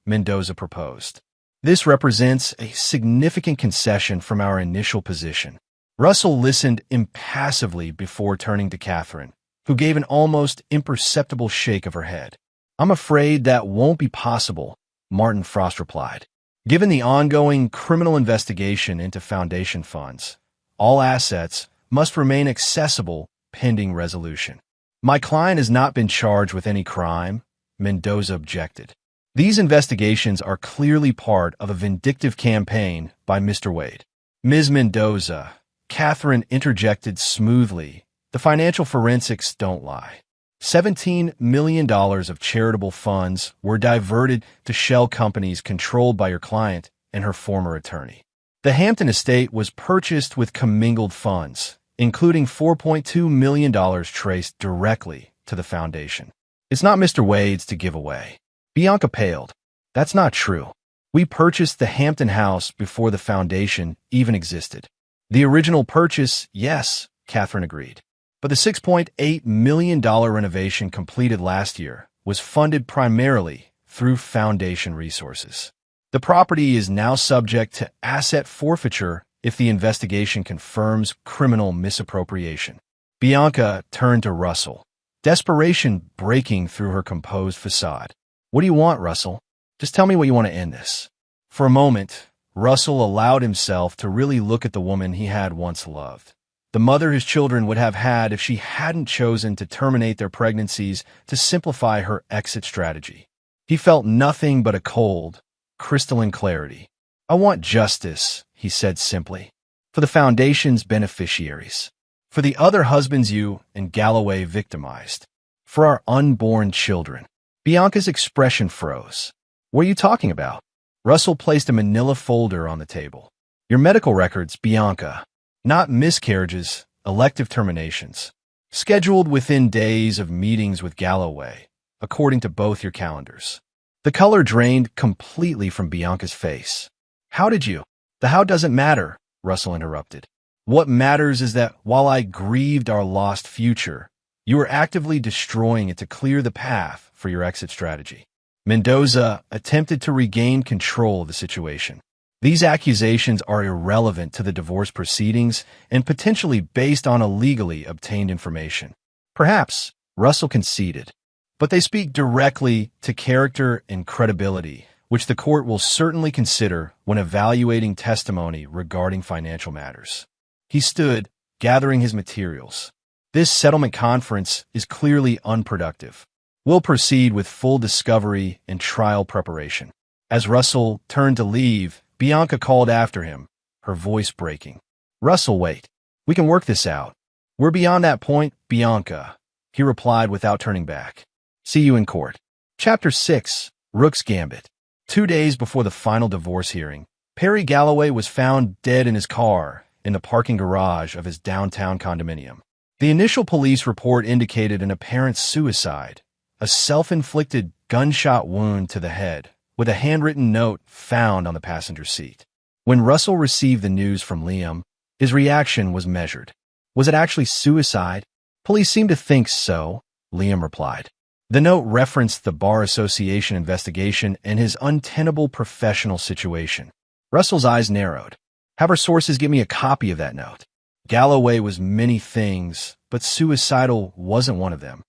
Mendoza proposed. This represents a significant concession from our initial position. Russell listened impassively before turning to Catherine, who gave an almost imperceptible shake of her head. I'm afraid that won't be possible, Martin Frost replied. Given the ongoing criminal investigation into foundation funds, all assets must remain accessible pending resolution. My client has not been charged with any crime, Mendoza objected. These investigations are clearly part of a vindictive campaign by Mr. Wade. Ms. Mendoza, Catherine interjected smoothly. The financial forensics don't lie. $17 million of charitable funds were diverted to shell companies controlled by your client and her former attorney. The Hampton estate was purchased with commingled funds, including $4.2 million traced directly to the foundation. It's not Mr. Wade's to give away. Bianca paled. That's not true. We purchased the Hampton house before the foundation even existed. The original purchase, yes, Catherine agreed. But the $6.8 million renovation completed last year was funded primarily through foundation resources. The property is now subject to asset forfeiture if the investigation confirms criminal misappropriation. Bianca turned to Russell, desperation breaking through her composed facade. What do you want, Russell? Just tell me what you want to end this. For a moment, Russell allowed himself to really look at the woman he had once loved. The mother his children would have had if she hadn't chosen to terminate their pregnancies to simplify her exit strategy. He felt nothing but a cold, crystalline clarity. I want justice, he said simply, for the Foundation's beneficiaries, for the other husbands you and Galloway victimized, for our unborn children. Bianca's expression froze. What are you talking about? Russell placed a manila folder on the table. Your medical records, Bianca. Not miscarriages, elective terminations. scheduled within days of meetings with Galloway, according to both your calendars. The color drained completely from Bianca's face. How did you? The how doesn't matter, Russell interrupted. What matters is that while I grieved our lost future, you were actively destroying it to clear the path for your exit strategy. Mendoza attempted to regain control of the situation. These accusations are irrelevant to the divorce proceedings and potentially based on illegally obtained information. Perhaps, Russell conceded, but they speak directly to character and credibility, which the court will certainly consider when evaluating testimony regarding financial matters. He stood, gathering his materials. This settlement conference is clearly unproductive. We'll proceed with full discovery and trial preparation. As Russell turned to leave, Bianca called after him, her voice breaking. Russell, wait. We can work this out. We're beyond that point, Bianca, he replied without turning back. See you in court. Chapter 6, Rook's Gambit. 2 days before the final divorce hearing, Perry Galloway was found dead in his car in the parking garage of his downtown condominium. The initial police report indicated an apparent suicide, a self-inflicted gunshot wound to the head, with a handwritten note found on the passenger seat. When Russell received the news from Liam, his reaction was measured. Was it actually suicide? Police seem to think so, Liam replied. The note referenced the Bar Association investigation and his untenable professional situation. Russell's eyes narrowed. Have our sources give me a copy of that note. Galloway was many things, but suicidal wasn't one of them.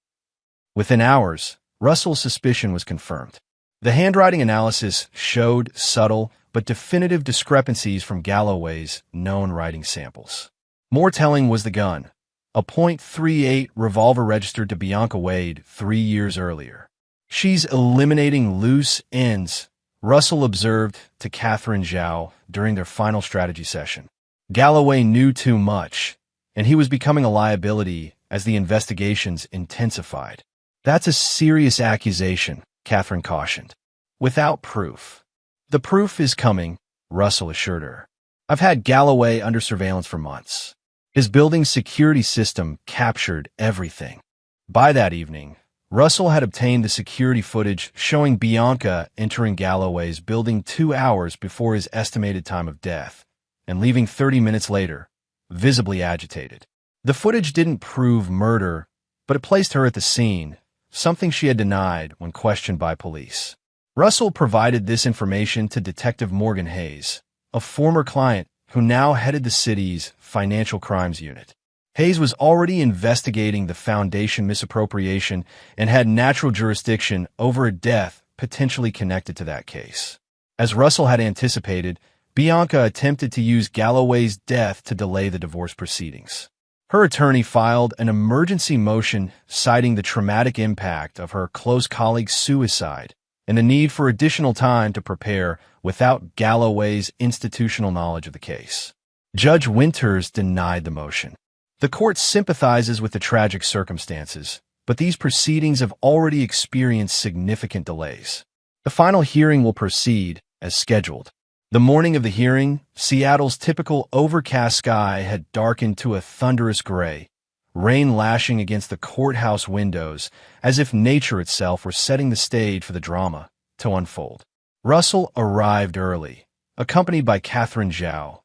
Within hours, Russell's suspicion was confirmed. The handwriting analysis showed subtle but definitive discrepancies from Galloway's known writing samples. More telling was the gun, a .38 revolver registered to Bianca Wade 3 years earlier. She's eliminating loose ends, Russell observed to Catherine Zhao during their final strategy session. Galloway knew too much, and he was becoming a liability as the investigations intensified. That's a serious accusation, Catherine cautioned. Without proof. The proof is coming, Russell assured her. I've had Galloway under surveillance for months. His building's security system captured everything. By that evening, Russell had obtained the security footage showing Bianca entering Galloway's building 2 hours before his estimated time of death, and leaving 30 minutes later, visibly agitated. The footage didn't prove murder, but it placed her at the scene, something she had denied when questioned by police. Russell provided this information to Detective Morgan Hayes, a former client who now headed the city's financial crimes unit. Hayes was already investigating the foundation misappropriation and had natural jurisdiction over a death potentially connected to that case. As Russell had anticipated, Bianca attempted to use Galloway's death to delay the divorce proceedings. Her attorney filed an emergency motion citing the traumatic impact of her close colleague's suicide and the need for additional time to prepare without Galloway's institutional knowledge of the case. Judge Winters denied the motion. The court sympathizes with the tragic circumstances, but these proceedings have already experienced significant delays. The final hearing will proceed as scheduled. The morning of the hearing, Seattle's typical overcast sky had darkened to a thunderous gray, rain lashing against the courthouse windows as if nature itself were setting the stage for the drama to unfold. Russell arrived early, accompanied by Catherine Zhao,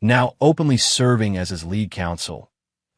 now openly serving as his lead counsel,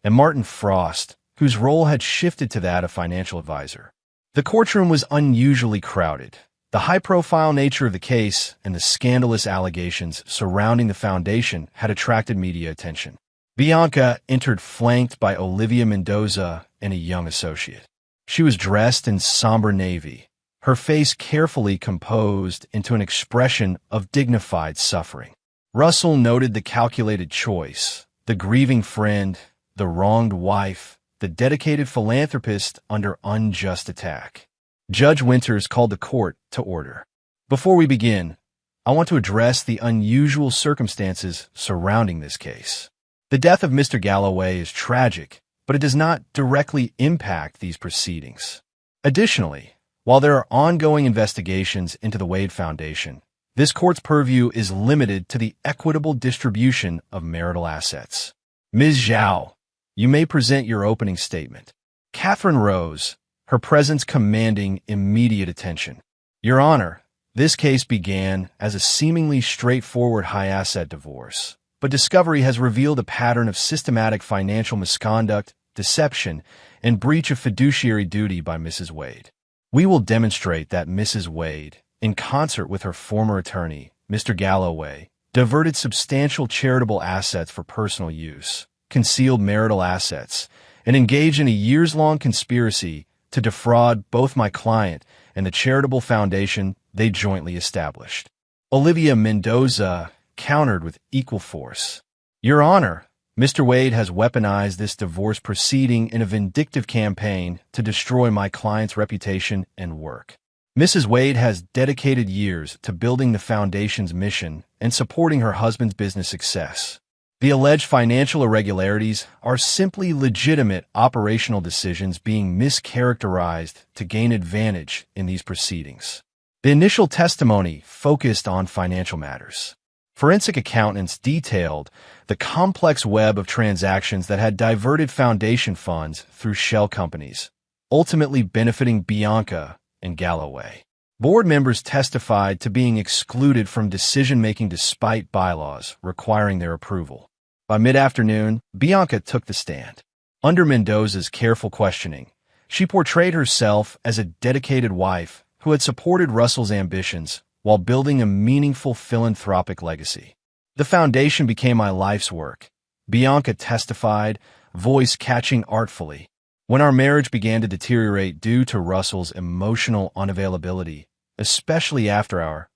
and Martin Frost, whose role had shifted to that of financial advisor. The courtroom was unusually crowded. The high-profile nature of the case and the scandalous allegations surrounding the foundation had attracted media attention. Bianca entered flanked by Olivia Mendoza and a young associate. She was dressed in somber navy, her face carefully composed into an expression of dignified suffering. Russell noted the calculated choice, the grieving friend, the wronged wife, the dedicated philanthropist under unjust attack. Judge Winters called the court to order. Before we begin, I want to address the unusual circumstances surrounding this case. The death of Mr. Galloway is tragic, but it does not directly impact these proceedings. Additionally, while there are ongoing investigations into the Wade Foundation, this court's purview is limited to the equitable distribution of marital assets. Ms. Zhao, You may present your opening statement." Catherine rose, her presence commanding immediate attention. "Your Honor, this case began as a seemingly straightforward high-asset divorce, but discovery has revealed a pattern of systematic financial misconduct, deception, and breach of fiduciary duty by Mrs. Wade. We will demonstrate that Mrs. Wade, in concert with her former attorney, Mr. Galloway, diverted substantial charitable assets for personal use, concealed marital assets, and engaged in a years-long conspiracy to defraud both my client and the charitable foundation they jointly established." Olivia Mendoza countered with equal force. "Your Honor, Mr. Wade has weaponized this divorce proceeding in a vindictive campaign to destroy my client's reputation and work. Mrs. Wade has dedicated years to building the foundation's mission and supporting her husband's business success. The alleged financial irregularities are simply legitimate operational decisions being mischaracterized to gain advantage in these proceedings." The initial testimony focused on financial matters. Forensic accountants detailed the complex web of transactions that had diverted foundation funds through shell companies, ultimately benefiting Bianca and Galloway. Board members testified to being excluded from decision-making despite bylaws requiring their approval. By mid-afternoon, Bianca took the stand. Under Mendoza's careful questioning, she portrayed herself as a dedicated wife who had supported Russell's ambitions while building a meaningful philanthropic legacy. "The foundation became my life's work," Bianca testified, voice catching artfully. "When our marriage began to deteriorate due to Russell's emotional unavailability, especially after our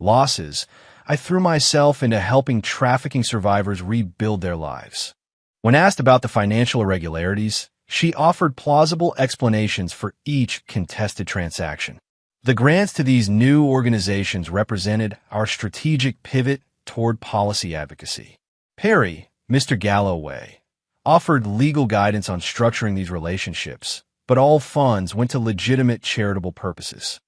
losses, I threw myself into helping trafficking survivors rebuild their lives." When asked about the financial irregularities, she offered plausible explanations for each contested transaction. "The grants to these new organizations represented our strategic pivot toward policy advocacy. Perry, Mr. Galloway, offered legal guidance on structuring these relationships, but all funds went to legitimate charitable purposes."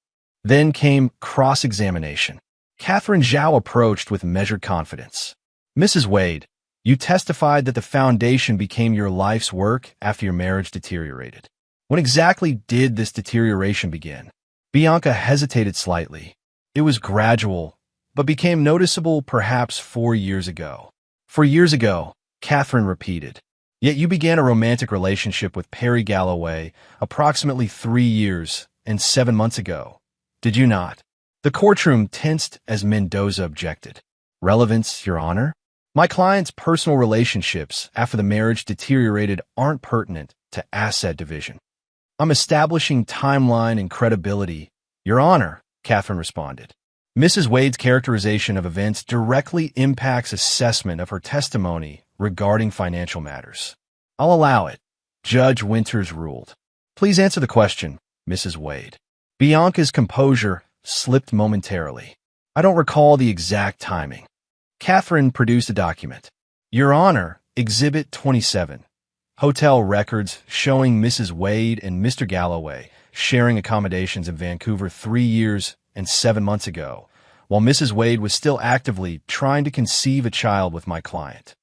Then came cross-examination. Catherine Zhao approached with measured confidence. "Mrs. Wade, you testified that the foundation became your life's work after your marriage deteriorated. When exactly did this deterioration begin?" Bianca hesitated slightly. "It was gradual, but became noticeable perhaps 4 years ago." "4 years ago," Catherine repeated. "Yet you began a romantic relationship with Perry Galloway approximately 3 years and 7 months ago, did you not?" The courtroom tensed as Mendoza objected. "Relevance, Your Honor? My client's personal relationships after the marriage deteriorated aren't pertinent to asset division. I'm establishing timeline and credibility, Your Honor," Catherine responded. Mrs. Wade's characterization of events directly impacts assessment of her testimony regarding financial matters. "I'll allow it," Judge Winters ruled. "Please answer the question, Mrs. Wade." Bianca's composure slipped momentarily. "I don't recall the exact timing." Catherine produced a document. "Your Honor, Exhibit 27. Hotel records showing Mrs. Wade and Mr. Galloway sharing accommodations in Vancouver 3 years and 7 months ago, while Mrs. Wade was still actively trying to conceive a child with my client."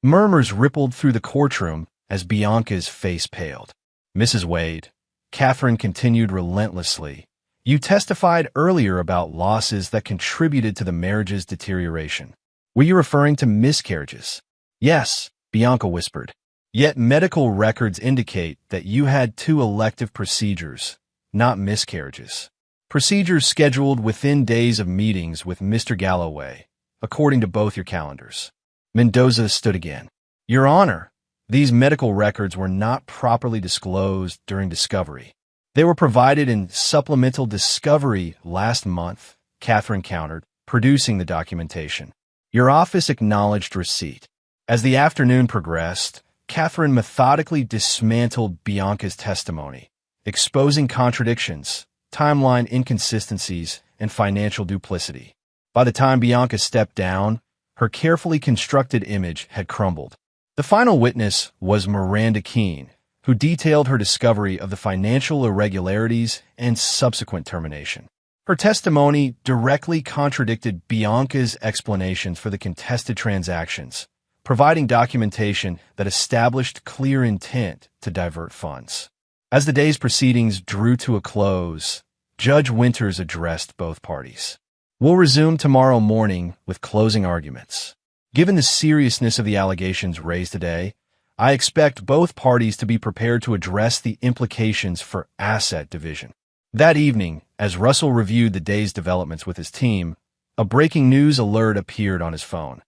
Murmurs rippled through the courtroom as Bianca's face paled. "Mrs. Wade," Catherine continued relentlessly, "you testified earlier about losses that contributed to the marriage's deterioration. Were you referring to miscarriages?" "Yes," Bianca whispered. "Yet medical records indicate that you had 2 elective procedures, not miscarriages. Procedures scheduled within days of meetings with Mr. Galloway, according to both your calendars." Mendoza stood again. "Your Honor, these medical records were not properly disclosed during discovery. They were provided in supplemental discovery last month," Catherine countered, producing the documentation. "Your office acknowledged receipt." As the afternoon progressed, Catherine methodically dismantled Bianca's testimony, exposing contradictions, timeline inconsistencies, and financial duplicity. By the time Bianca stepped down, her carefully constructed image had crumbled. The final witness was Miranda Keene, who detailed her discovery of the financial irregularities and subsequent termination. Her testimony directly contradicted Bianca's explanations for the contested transactions, providing documentation that established clear intent to divert funds. As the day's proceedings drew to a close, Judge Winters addressed both parties. "We'll resume tomorrow morning with closing arguments. Given the seriousness of the allegations raised today, I expect both parties to be prepared to address the implications for asset division." That evening, as Russell reviewed the day's developments with his team, a breaking news alert appeared on his phone.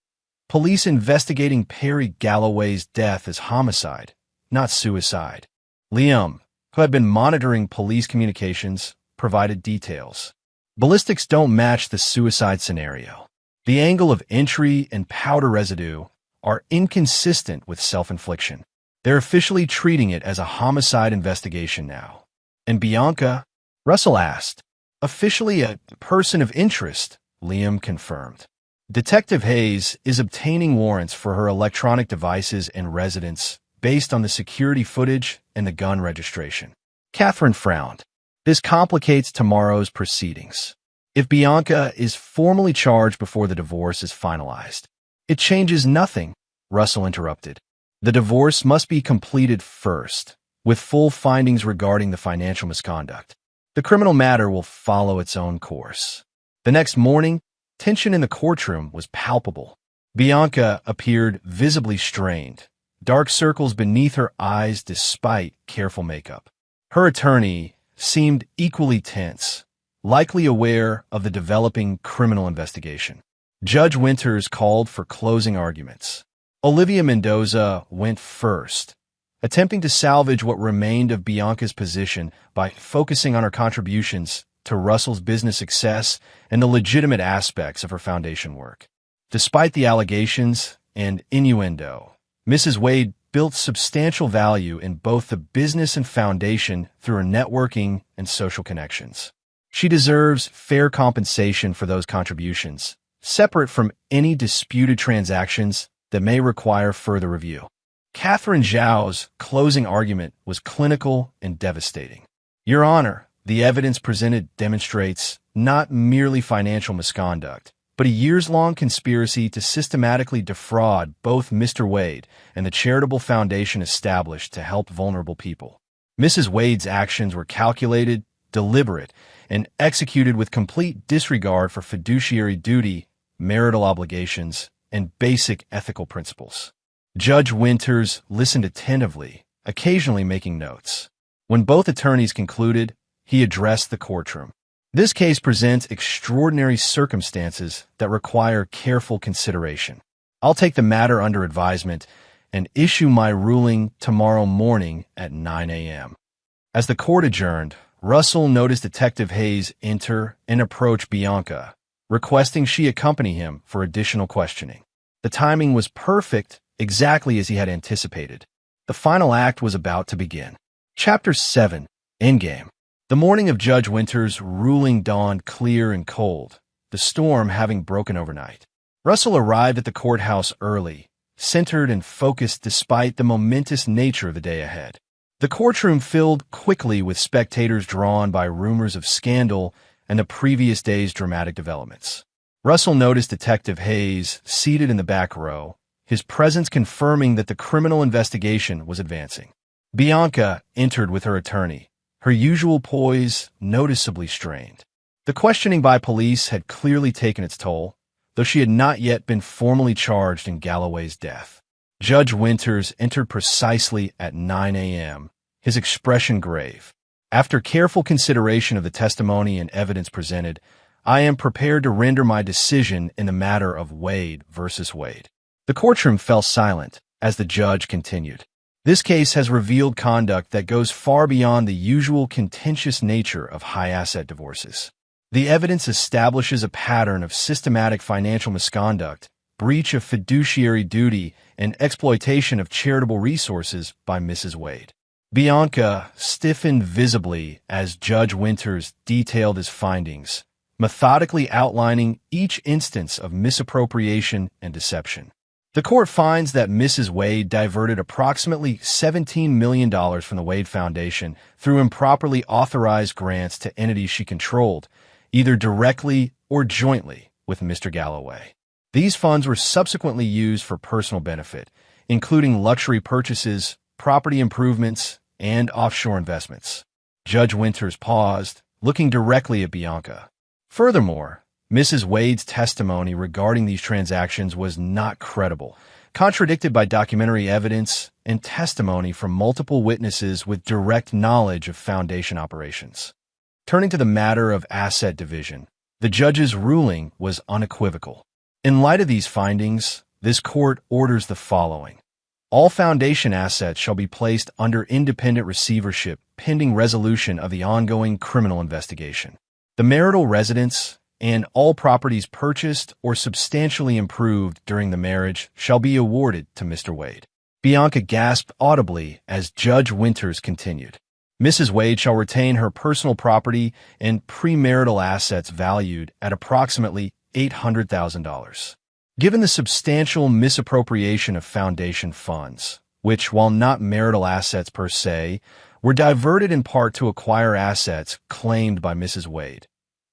Police investigating Perry Galloway's death as homicide, not suicide. Liam, who had been monitoring police communications, provided details. Ballistics don't match the suicide scenario. The angle of entry and powder residue are inconsistent with self-infliction. They're officially treating it as a homicide investigation now. "And Bianca?" Russell asked. "Officially a person of interest," Liam confirmed. "Detective Hayes is obtaining warrants for her electronic devices and residence based on the security footage and the gun registration." Catherine frowned. "This complicates tomorrow's proceedings. If Bianca is formally charged before the divorce is finalized, it changes nothing," Russell interrupted. "The divorce must be completed first, with full findings regarding the financial misconduct. The criminal matter will follow its own course." The next morning, tension in the courtroom was palpable. Bianca appeared visibly strained, dark circles beneath her eyes despite careful makeup. Her attorney seemed equally tense, likely aware of the developing criminal investigation. Judge Winters called for closing arguments. Olivia Mendoza went first, attempting to salvage what remained of Bianca's position by focusing on her contributions to Russell's business success and the legitimate aspects of her foundation work. Despite the allegations and innuendo, Mrs. Wade built substantial value in both the business and foundation through her networking and social connections. She deserves fair compensation for those contributions, separate from any disputed transactions that may require further review. Catherine Zhao's closing argument was clinical and devastating. "Your Honor, the evidence presented demonstrates not merely financial misconduct, but a years-long conspiracy to systematically defraud both Mr. Wade and the charitable foundation established to help vulnerable people. Mrs. Wade's actions were calculated, deliberate, and executed with complete disregard for fiduciary duty, marital obligations, and basic ethical principles." Judge Winters listened attentively, occasionally making notes. When both attorneys concluded, he addressed the courtroom. "This case presents extraordinary circumstances that require careful consideration. I'll take the matter under advisement and issue my ruling tomorrow morning at 9 a.m. As the court adjourned, Russell noticed Detective Hayes enter and approach Bianca, requesting she accompany him for additional questioning. The timing was perfect, exactly as he had anticipated. The final act was about to begin. Chapter 7, Endgame. The morning of Judge Winters' ruling dawned clear and cold, the storm having broken overnight. Russell arrived at the courthouse early, centered and focused despite the momentous nature of the day ahead. The courtroom filled quickly with spectators drawn by rumors of scandal and the previous day's dramatic developments. Russell noticed Detective Hayes seated in the back row, his presence confirming that the criminal investigation was advancing. Bianca entered with her attorney, her usual poise noticeably strained. The questioning by police had clearly taken its toll, though she had not yet been formally charged in Galloway's death. Judge Winters entered precisely at 9 a.m., his expression grave. "After careful consideration of the testimony and evidence presented, I am prepared to render my decision in the matter of Wade versus Wade." The courtroom fell silent as the judge continued. "This case has revealed conduct that goes far beyond the usual contentious nature of high-asset divorces. The evidence establishes a pattern of systematic financial misconduct, breach of fiduciary duty, and exploitation of charitable resources by Mrs. Wade." Bianca stiffened visibly as Judge Winters detailed his findings, methodically outlining each instance of misappropriation and deception. The court finds that Mrs. Wade diverted approximately $17 million from the Wade Foundation through improperly authorized grants to entities she controlled, either directly or jointly with Mr. Galloway. These funds were subsequently used for personal benefit, including luxury purchases, property improvements, and offshore investments. Judge Winters paused, looking directly at Bianca. Furthermore, Mrs. Wade's testimony regarding these transactions was not credible, contradicted by documentary evidence and testimony from multiple witnesses with direct knowledge of foundation operations. Turning to the matter of asset division, the judge's ruling was unequivocal. In light of these findings, this court orders the following. All foundation assets shall be placed under independent receivership pending resolution of the ongoing criminal investigation. The marital residence and all properties purchased or substantially improved during the marriage shall be awarded to Mr. Wade. Bianca gasped audibly as Judge Winters continued. Mrs. Wade shall retain her personal property and premarital assets valued at approximately $800,000. Given the substantial misappropriation of foundation funds, which, while not marital assets per se, were diverted in part to acquire assets claimed by Mrs. Wade,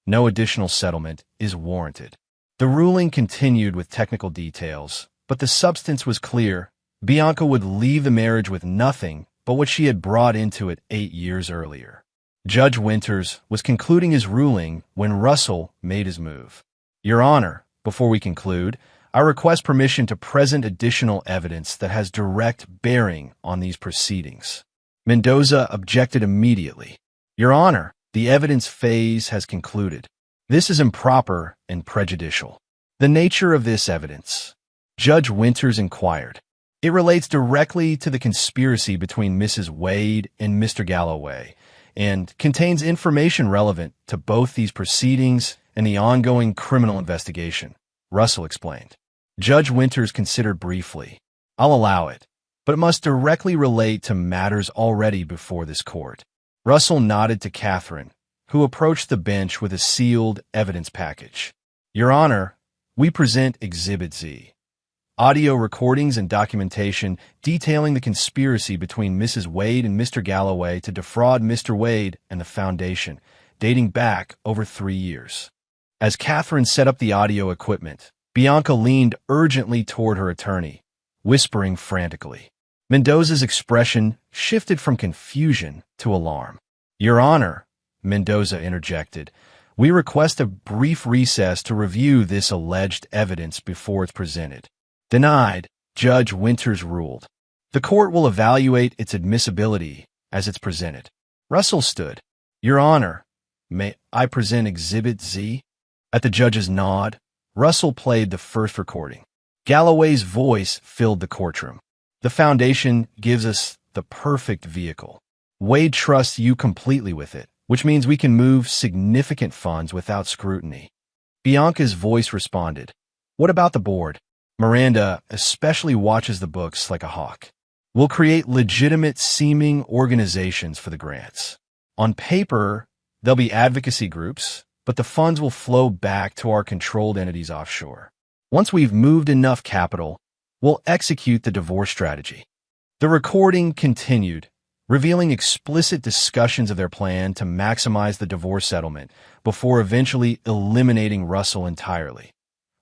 no additional settlement is warranted. The ruling continued with technical details, but the substance was clear. Bianca would leave the marriage with nothing but what she had brought into it 8 years earlier. Judge Winters was concluding his ruling when Russell made his move. Your Honor, before we conclude, I request permission to present additional evidence that has direct bearing on these proceedings. Mendoza objected immediately. Your Honor, the evidence phase has concluded. This is improper and prejudicial. The nature of this evidence? Judge Winters inquired. It relates directly to the conspiracy between Mrs. Wade and Mr. Galloway, and contains information relevant to both these proceedings and the ongoing criminal investigation, Russell explained. Judge Winters considered briefly. I'll allow it, but it must directly relate to matters already before this court. Russell nodded to Catherine, who approached the bench with a sealed evidence package. Your Honor, we present Exhibit Z. Audio recordings and documentation detailing the conspiracy between Mrs. Wade and Mr. Galloway to defraud Mr. Wade and the Foundation, dating back over 3 years. As Catherine set up the audio equipment, Bianca leaned urgently toward her attorney, whispering frantically. Mendoza's expression shifted from confusion to alarm. Your Honor, Mendoza interjected, we request a brief recess to review this alleged evidence before it's presented. Denied, Judge Winters ruled. The court will evaluate its admissibility as it's presented. Russell stood. Your Honor, may I present Exhibit Z? At the judge's nod, Russell played the first recording. Galloway's voice filled the courtroom. The Foundation gives us the perfect vehicle. Wade trusts you completely with it, which means we can move significant funds without scrutiny. Bianca's voice responded. What about the board? Miranda especially watches the books like a hawk. We'll create legitimate seeming organizations for the grants. On paper, there'll be advocacy groups, but the funds will flow back to our controlled entities offshore. Once we've moved enough capital, we'll execute the divorce strategy. The recording continued, revealing explicit discussions of their plan to maximize the divorce settlement before eventually eliminating Russell entirely.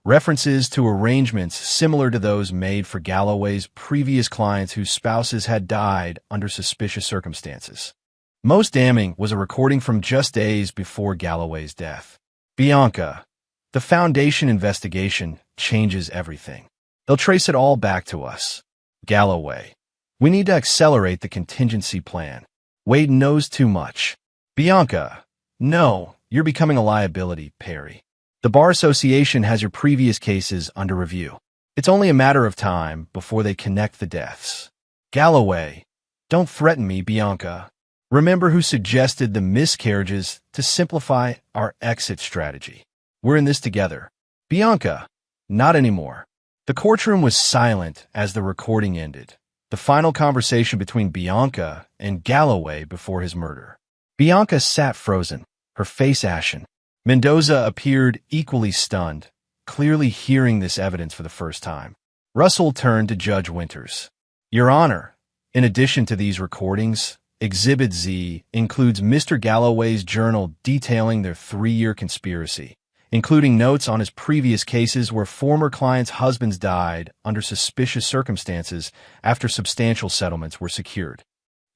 References to arrangements similar to those made for Galloway's previous clients whose spouses had died under suspicious circumstances. Most damning was a recording from just days before Galloway's death. Bianca, the Foundation investigation changes everything. They'll trace it all back to us. Galloway, we need to accelerate the contingency plan. Wade knows too much. Bianca, no, you're becoming a liability, Perry. The Bar Association has your previous cases under review. It's only a matter of time before they connect the deaths. Galloway, don't threaten me, Bianca. Remember who suggested the miscarriages to simplify our exit strategy. We're in this together. Bianca, not anymore. The courtroom was silent as the recording ended, the final conversation between Bianca and Galloway before his murder. Bianca sat frozen, her face ashen. Mendoza appeared equally stunned, clearly hearing this evidence for the first time. Russell turned to Judge Winters. Your Honor, in addition to these recordings, Exhibit Z includes Mr. Galloway's journal detailing their 3-year conspiracy, including notes on his previous cases where former clients' husbands died under suspicious circumstances after substantial settlements were secured.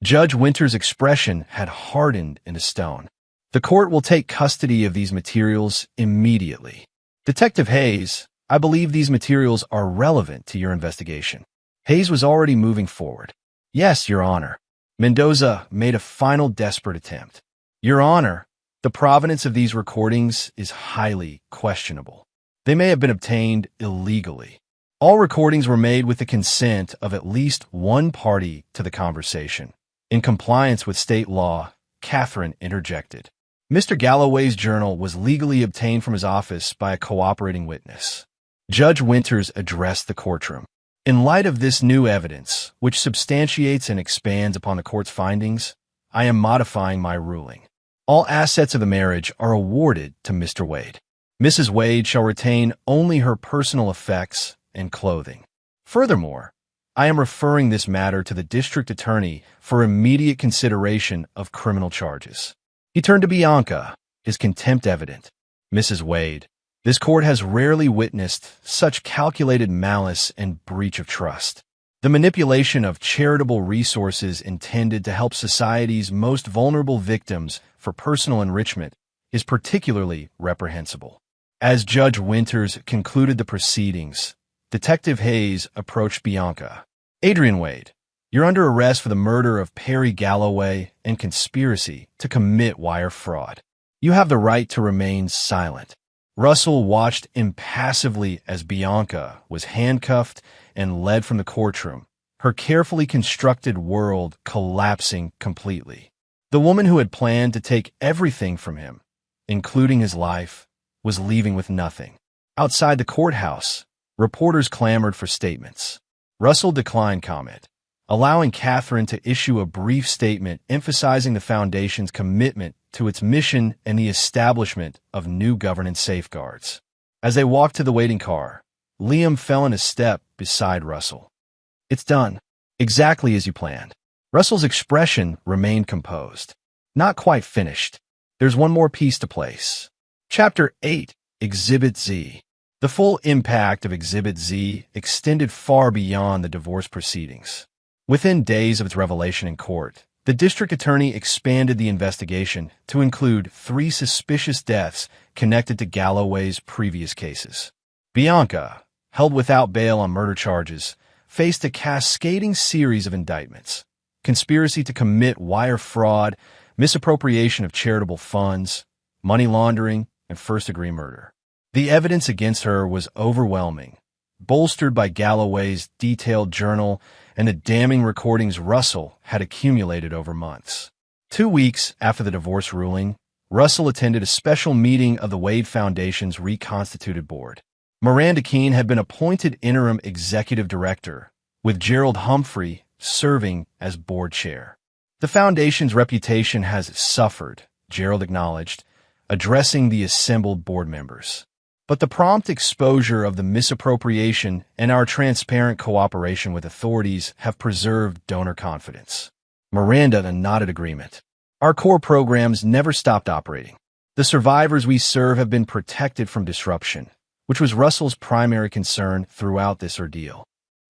Judge Winter's expression had hardened into stone. The court will take custody of these materials immediately. Detective Hayes, I believe these materials are relevant to your investigation. Hayes was already moving forward. Yes, Your Honor. Mendoza made a final desperate attempt. Your Honor, the provenance of these recordings is highly questionable. They may have been obtained illegally. All recordings were made with the consent of at least one party to the conversation. In compliance with state law, Catherine interjected. Mr. Galloway's journal was legally obtained from his office by a cooperating witness. Judge Winters addressed the courtroom. In light of this new evidence, which substantiates and expands upon the court's findings, I am modifying my ruling. All assets of the marriage are awarded to Mr. Wade. Mrs. Wade shall retain only her personal effects and clothing. Furthermore, I am referring this matter to the district attorney for immediate consideration of criminal charges. He turned to Bianca, his contempt evident. Mrs. Wade, this court has rarely witnessed such calculated malice and breach of trust. The manipulation of charitable resources intended to help society's most vulnerable victims for personal enrichment is particularly reprehensible. As Judge Winters concluded the proceedings, Detective Hayes approached Bianca. Adrian Wade, you're under arrest for the murder of Perry Galloway and conspiracy to commit wire fraud. You have the right to remain silent. Russell watched impassively as Bianca was handcuffed and led from the courtroom, her carefully constructed world collapsing completely. The woman who had planned to take everything from him, including his life, was leaving with nothing. Outside the courthouse, reporters clamored for statements. Russell declined comment, allowing Catherine to issue a brief statement emphasizing the Foundation's commitment to its mission and the establishment of new governance safeguards. As they walked to the waiting car, Liam fell in a step beside Russell. It's done. Exactly as you planned. Russell's expression remained composed. Not quite finished. There's one more piece to place. Chapter 8, Exhibit Z. The full impact of Exhibit Z extended far beyond the divorce proceedings. Within days of its revelation in court, the district attorney expanded the investigation to include 3 suspicious deaths connected to Galloway's previous cases. Bianca, held without bail on murder charges, faced a cascading series of indictments: conspiracy to commit wire fraud, misappropriation of charitable funds, money laundering, and first-degree murder. The evidence against her was overwhelming, bolstered by Galloway's detailed journal and the damning recordings Russell had accumulated over months. 2 weeks after the divorce ruling, Russell attended a special meeting of the Wade Foundation's reconstituted board. Miranda Keene had been appointed interim executive director, with Gerald Humphrey serving as board chair. The foundation's reputation has suffered, Gerald acknowledged, addressing the assembled board members. But the prompt exposure of the misappropriation and our transparent cooperation with authorities have preserved donor confidence. Miranda nodded agreement. Our core programs never stopped operating. The survivors we serve have been protected from disruption, which was Russell's primary concern throughout this ordeal.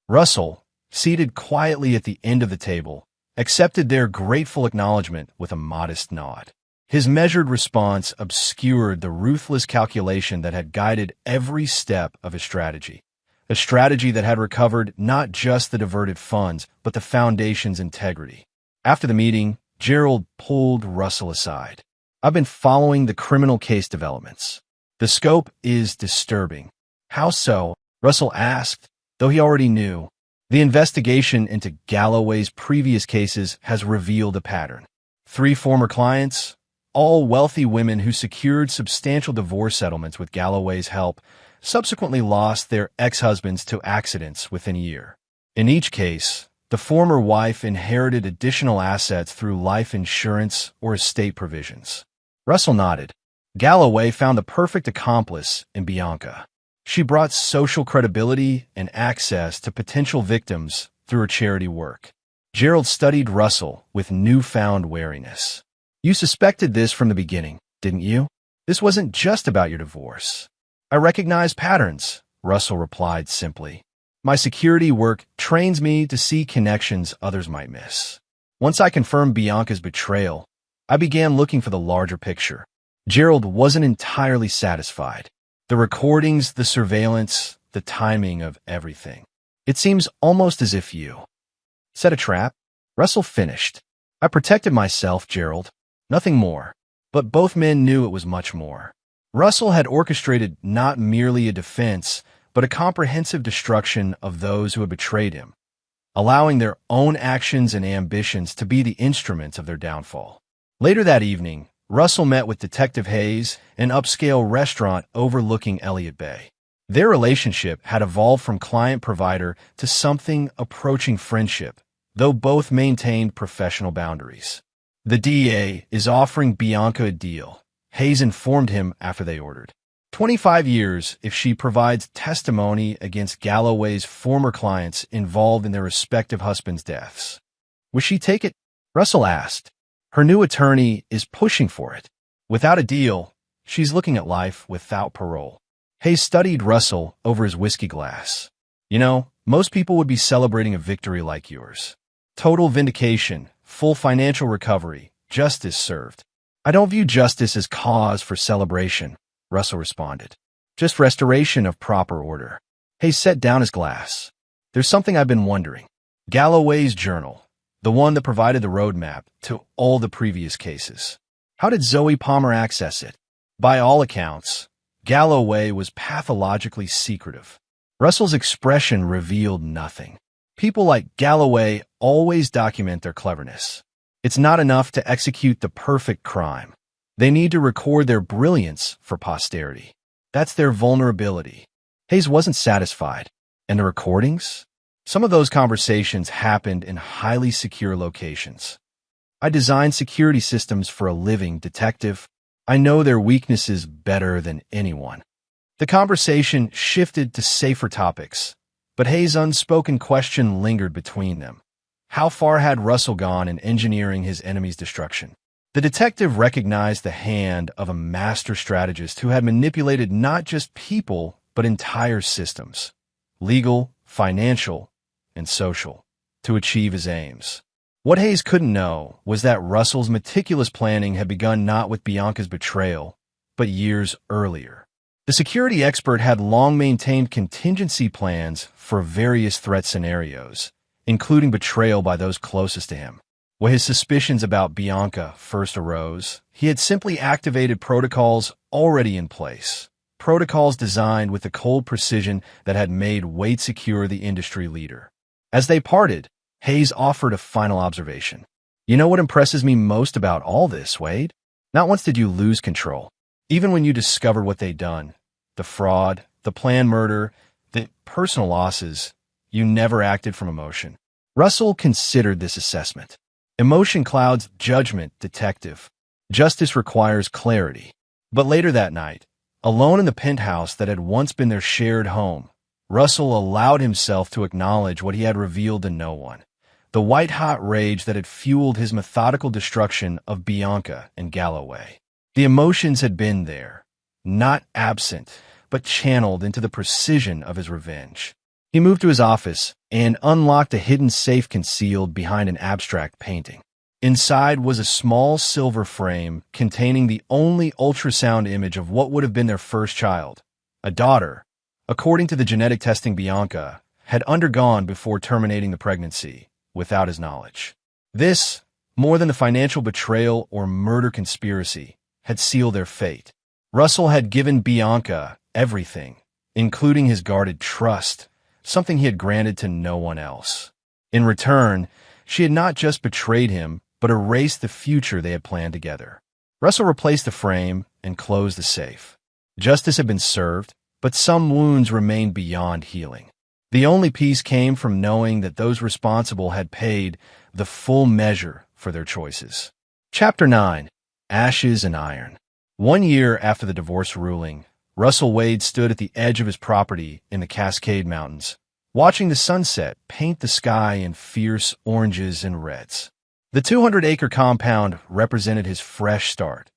Russell, seated quietly at the end of the table, accepted their grateful acknowledgement with a modest nod. His measured response obscured the ruthless calculation that had guided every step of his strategy, a strategy that had recovered not just the diverted funds, but the foundation's integrity. After the meeting, Gerald pulled Russell aside. I've been following the criminal case developments. The scope is disturbing. How so? Russell asked, though he already knew. The investigation into Galloway's previous cases has revealed a pattern. 3 former clients, all wealthy women who secured substantial divorce settlements with Galloway's help, subsequently lost their ex-husbands to accidents within a year. In each case, the former wife inherited additional assets through life insurance or estate provisions. Russell nodded. Galloway found the perfect accomplice in Bianca. She brought social credibility and access to potential victims through her charity work. Gerald studied Russell with newfound wariness. You suspected this from the beginning, didn't you? This wasn't just about your divorce. I recognize patterns, Russell replied simply. My security work trains me to see connections others might miss. Once I confirmed Bianca's betrayal, I began looking for the larger picture. Gerald wasn't entirely satisfied. The recordings, the surveillance, the timing of everything. It seems almost as if you set a trap. Russell finished. I protected myself, Gerald. Nothing more. But both men knew it was much more. Russell had orchestrated not merely a defense, but a comprehensive destruction of those who had betrayed him, allowing their own actions and ambitions to be the instruments of their downfall. Later that evening, Russell met with Detective Hayes, an upscale restaurant overlooking Elliott Bay. Their relationship had evolved from client-provider to something approaching friendship, though both maintained professional boundaries. The DA is offering Bianca a deal, Hayes informed him after they ordered. 25 years if she provides testimony against Galloway's former clients involved in their respective husbands' deaths. Would she take it? Russell asked. Her new attorney is pushing for it. Without a deal, she's looking at life without parole. Hayes studied Russell over his whiskey glass. You know, most people would be celebrating a victory like yours. Total vindication, full financial recovery, justice served. I don't view justice as cause for celebration, Russell responded. Just restoration of proper order. Hayes set down his glass. There's something I've been wondering. Galloway's journal, the one that provided the roadmap to all the previous cases. How did Zoe Palmer access it? By all accounts, Galloway was pathologically secretive. Russell's expression revealed nothing. People like Galloway always document their cleverness. It's not enough to execute the perfect crime. They need to record their brilliance for posterity. That's their vulnerability. Hayes wasn't satisfied. And the recordings? Some of those conversations happened in highly secure locations. I designed security systems for a living, detective. I know their weaknesses better than anyone. The conversation shifted to safer topics, but Hayes' unspoken question lingered between them. How far had Russell gone in engineering his enemy's destruction? The detective recognized the hand of a master strategist who had manipulated not just people, but entire systems, legal, financial, and social, to achieve his aims. What Hayes couldn't know was that Russell's meticulous planning had begun not with Bianca's betrayal, but years earlier. The security expert had long maintained contingency plans for various threat scenarios, including betrayal by those closest to him. When his suspicions about Bianca first arose, he had simply activated protocols already in place, protocols designed with the cold precision that had made Wade Secure the industry leader. As they parted, Hayes offered a final observation. You know what impresses me most about all this, Wade? Not once did you lose control. Even when you discovered what they'd done, the fraud, the planned murder, the personal losses, you never acted from emotion. Russell considered this assessment. Emotion clouds judgment, detective. Justice requires clarity. But later that night, alone in the penthouse that had once been their shared home, Russell allowed himself to acknowledge what he had revealed to no one. The white-hot rage that had fueled his methodical destruction of Bianca and Galloway. The emotions had been there, not absent, but channeled into the precision of his revenge. He moved to his office and unlocked a hidden safe concealed behind an abstract painting. Inside was a small silver frame containing the only ultrasound image of what would have been their first child, a daughter, according to the genetic testing Bianca had undergone before terminating the pregnancy, without his knowledge. This, more than the financial betrayal or murder conspiracy, had sealed their fate. Russell had given Bianca everything, including his guarded trust, something he had granted to no one else. In return, she had not just betrayed him, but erased the future they had planned together. Russell replaced the frame and closed the safe. Justice had been served, but some wounds remained beyond healing. The only peace came from knowing that those responsible had paid the full measure for their choices. Chapter 9. Ashes and Iron. 1 year after the divorce ruling, Russell Wade stood at the edge of his property in the Cascade Mountains, watching the sunset paint the sky in fierce oranges and reds. The 200-acre compound represented his fresh start,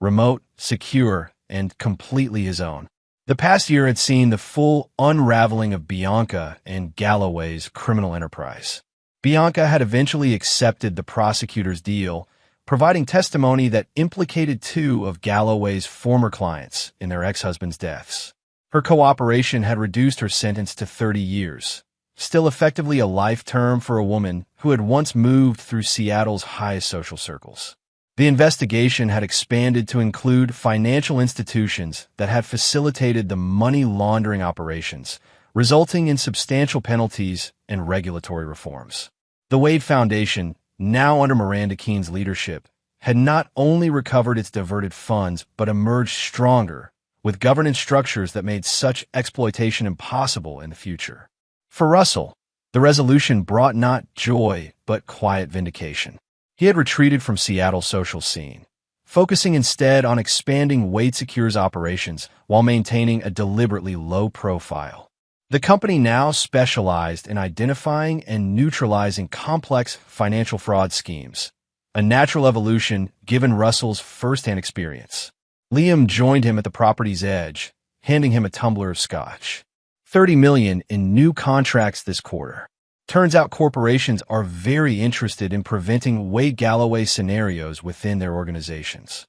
remote, secure, and completely his own. The past year had seen the full unraveling of Bianca and Galloway's criminal enterprise. Bianca had eventually accepted the prosecutor's deal, providing testimony that implicated two of Galloway's former clients in their ex-husbands' deaths. Her cooperation had reduced her sentence to 30 years, still effectively a life term for a woman who had once moved through Seattle's highest social circles. The investigation had expanded to include financial institutions that had facilitated the money laundering operations, resulting in substantial penalties and regulatory reforms. The Wade Foundation, now under Miranda Keene's leadership, had not only recovered its diverted funds but emerged stronger, with governance structures that made such exploitation impossible in the future. For Russell, the resolution brought not joy but quiet vindication. He had retreated from Seattle's social scene, focusing instead on expanding Wade Secure's operations while maintaining a deliberately low profile. The company now specialized in identifying and neutralizing complex financial fraud schemes, a natural evolution given Russell's first-hand experience. Liam joined him at the property's edge, handing him a tumbler of scotch. $30 million in new contracts this quarter. Turns out corporations are very interested in preventing Wade Galloway scenarios within their organizations.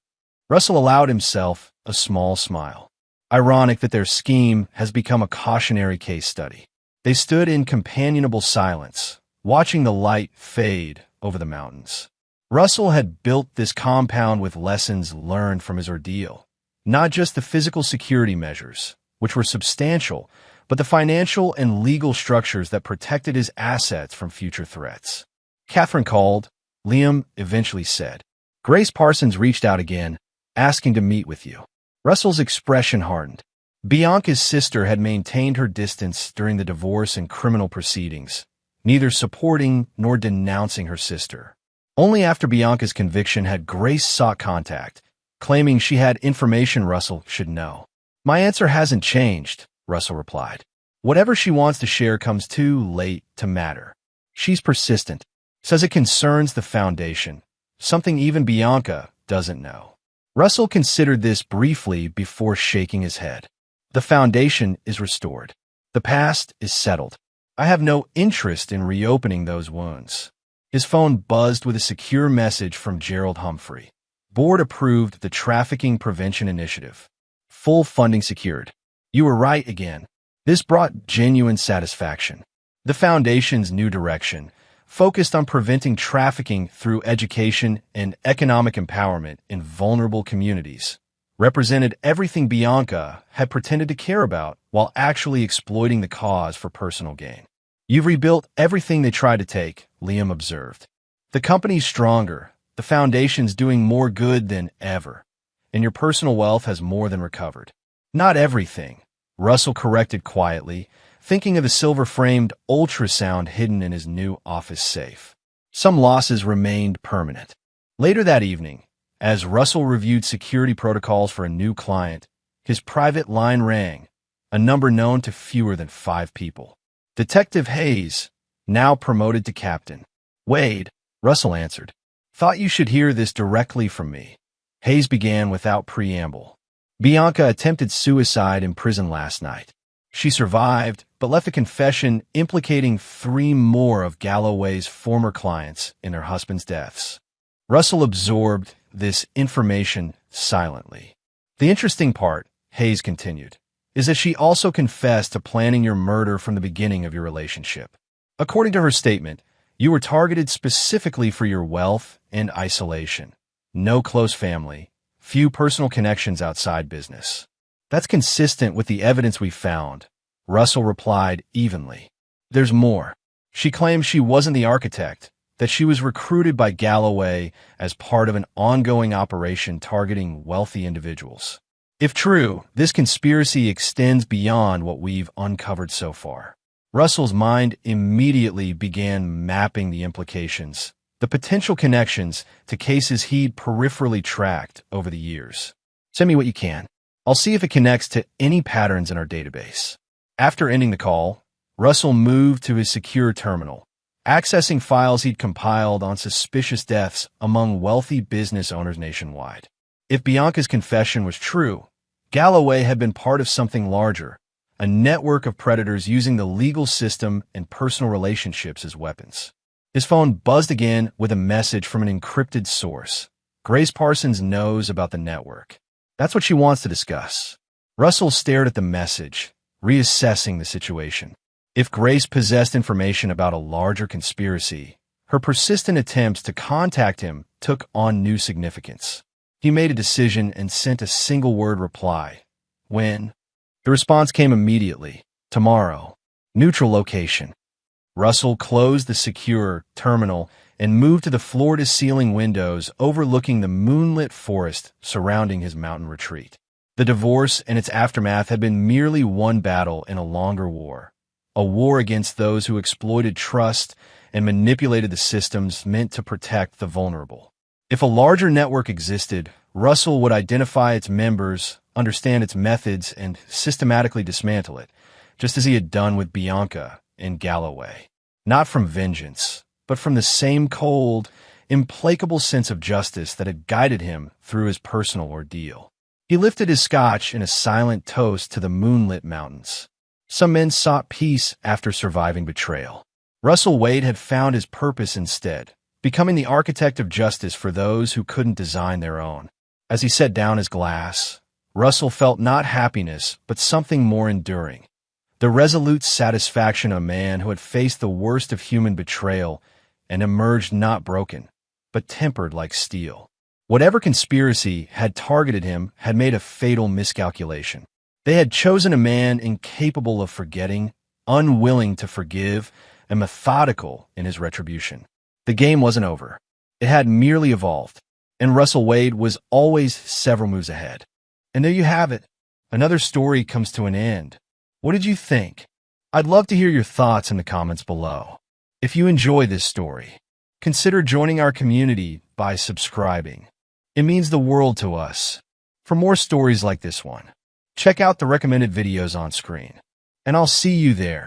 Russell allowed himself a small smile. Ironic that their scheme has become a cautionary case study. They stood in companionable silence, watching the light fade over the mountains. Russell had built this compound with lessons learned from his ordeal, not just the physical security measures, which were substantial, but the financial and legal structures that protected his assets from future threats. Catherine called, Liam eventually said. Grace Parsons reached out again, asking to meet with you. Russell's expression hardened. Bianca's sister had maintained her distance during the divorce and criminal proceedings, neither supporting nor denouncing her sister. Only after Bianca's conviction had Grace sought contact, claiming she had information Russell should know. My answer hasn't changed, Russell replied. Whatever she wants to share comes too late to matter. She's persistent, says it concerns the foundation, something even Bianca doesn't know. Russell considered this briefly before shaking his head. The foundation is restored. The past is settled. I have no interest in reopening those wounds. His phone buzzed with a secure message from Gerald Humphrey. Board approved the Trafficking Prevention Initiative. Full funding secured. You were right again. This brought genuine satisfaction. The Foundation's new direction, focused on preventing trafficking through education and economic empowerment in vulnerable communities, represented everything Bianca had pretended to care about while actually exploiting the cause for personal gain. You've rebuilt everything they tried to take, Liam observed. The company's stronger, the Foundation's doing more good than ever, and your personal wealth has more than recovered. Not everything, Russell corrected quietly, thinking of the silver-framed ultrasound hidden in his new office safe. Some losses remained permanent. Later that evening, as Russell reviewed security protocols for a new client, his private line rang, a number known to fewer than 5 people. Detective Hayes, now promoted to captain. Wade, Russell answered. Thought you should hear this directly from me. Hayes began without preamble. Bianca attempted suicide in prison last night. She survived, but left a confession implicating 3 more of Galloway's former clients in their husbands' deaths. Russell absorbed this information silently. The interesting part, Hayes continued, is that she also confessed to planning your murder from the beginning of your relationship. According to her statement, you were targeted specifically for your wealth and isolation. No close family, few personal connections outside business. That's consistent with the evidence we found, Russell replied evenly. There's more. She claims she wasn't the architect, that she was recruited by Galloway as part of an ongoing operation targeting wealthy individuals. If true, this conspiracy extends beyond what we've uncovered so far. Russell's mind immediately began mapping the implications, the potential connections to cases he'd peripherally tracked over the years. Send me what you can. I'll see if it connects to any patterns in our database. After ending the call, Russell moved to his secure terminal, accessing files he'd compiled on suspicious deaths among wealthy business owners nationwide. If Bianca's confession was true, Galloway had been part of something larger, a network of predators using the legal system and personal relationships as weapons. His phone buzzed again with a message from an encrypted source. Grace Parsons knows about the network. That's what she wants to discuss. Russell stared at the message, reassessing the situation. If Grace possessed information about a larger conspiracy, her persistent attempts to contact him took on new significance. He made a decision and sent a single-word reply. When? The response came immediately. Tomorrow. Neutral location. Russell closed the secure terminal and moved to the floor-to-ceiling windows overlooking the moonlit forest surrounding his mountain retreat. The divorce and its aftermath had been merely one battle in a longer war, a war against those who exploited trust and manipulated the systems meant to protect the vulnerable. If a larger network existed, Russell would identify its members, understand its methods, and systematically dismantle it, just as he had done with Bianca and Galloway. Not from vengeance, but from the same cold, implacable sense of justice that had guided him through his personal ordeal. He lifted his scotch in a silent toast to the moonlit mountains. Some men sought peace after surviving betrayal. Russell Wade had found his purpose instead, becoming the architect of justice for those who couldn't design their own. As he set down his glass, Russell felt not happiness, but something more enduring. The resolute satisfaction of a man who had faced the worst of human betrayal and emerged not broken, but tempered like steel. Whatever conspiracy had targeted him had made a fatal miscalculation. They had chosen a man incapable of forgetting, unwilling to forgive, and methodical in his retribution. The game wasn't over. It had merely evolved, and Russell Wade was always several moves ahead. And there you have it. Another story comes to an end. What did you think? I'd love to hear your thoughts in the comments below. If you enjoy this story, consider joining our community by subscribing. It means the world to us. For more stories like this one, check out the recommended videos on screen. And I'll see you there.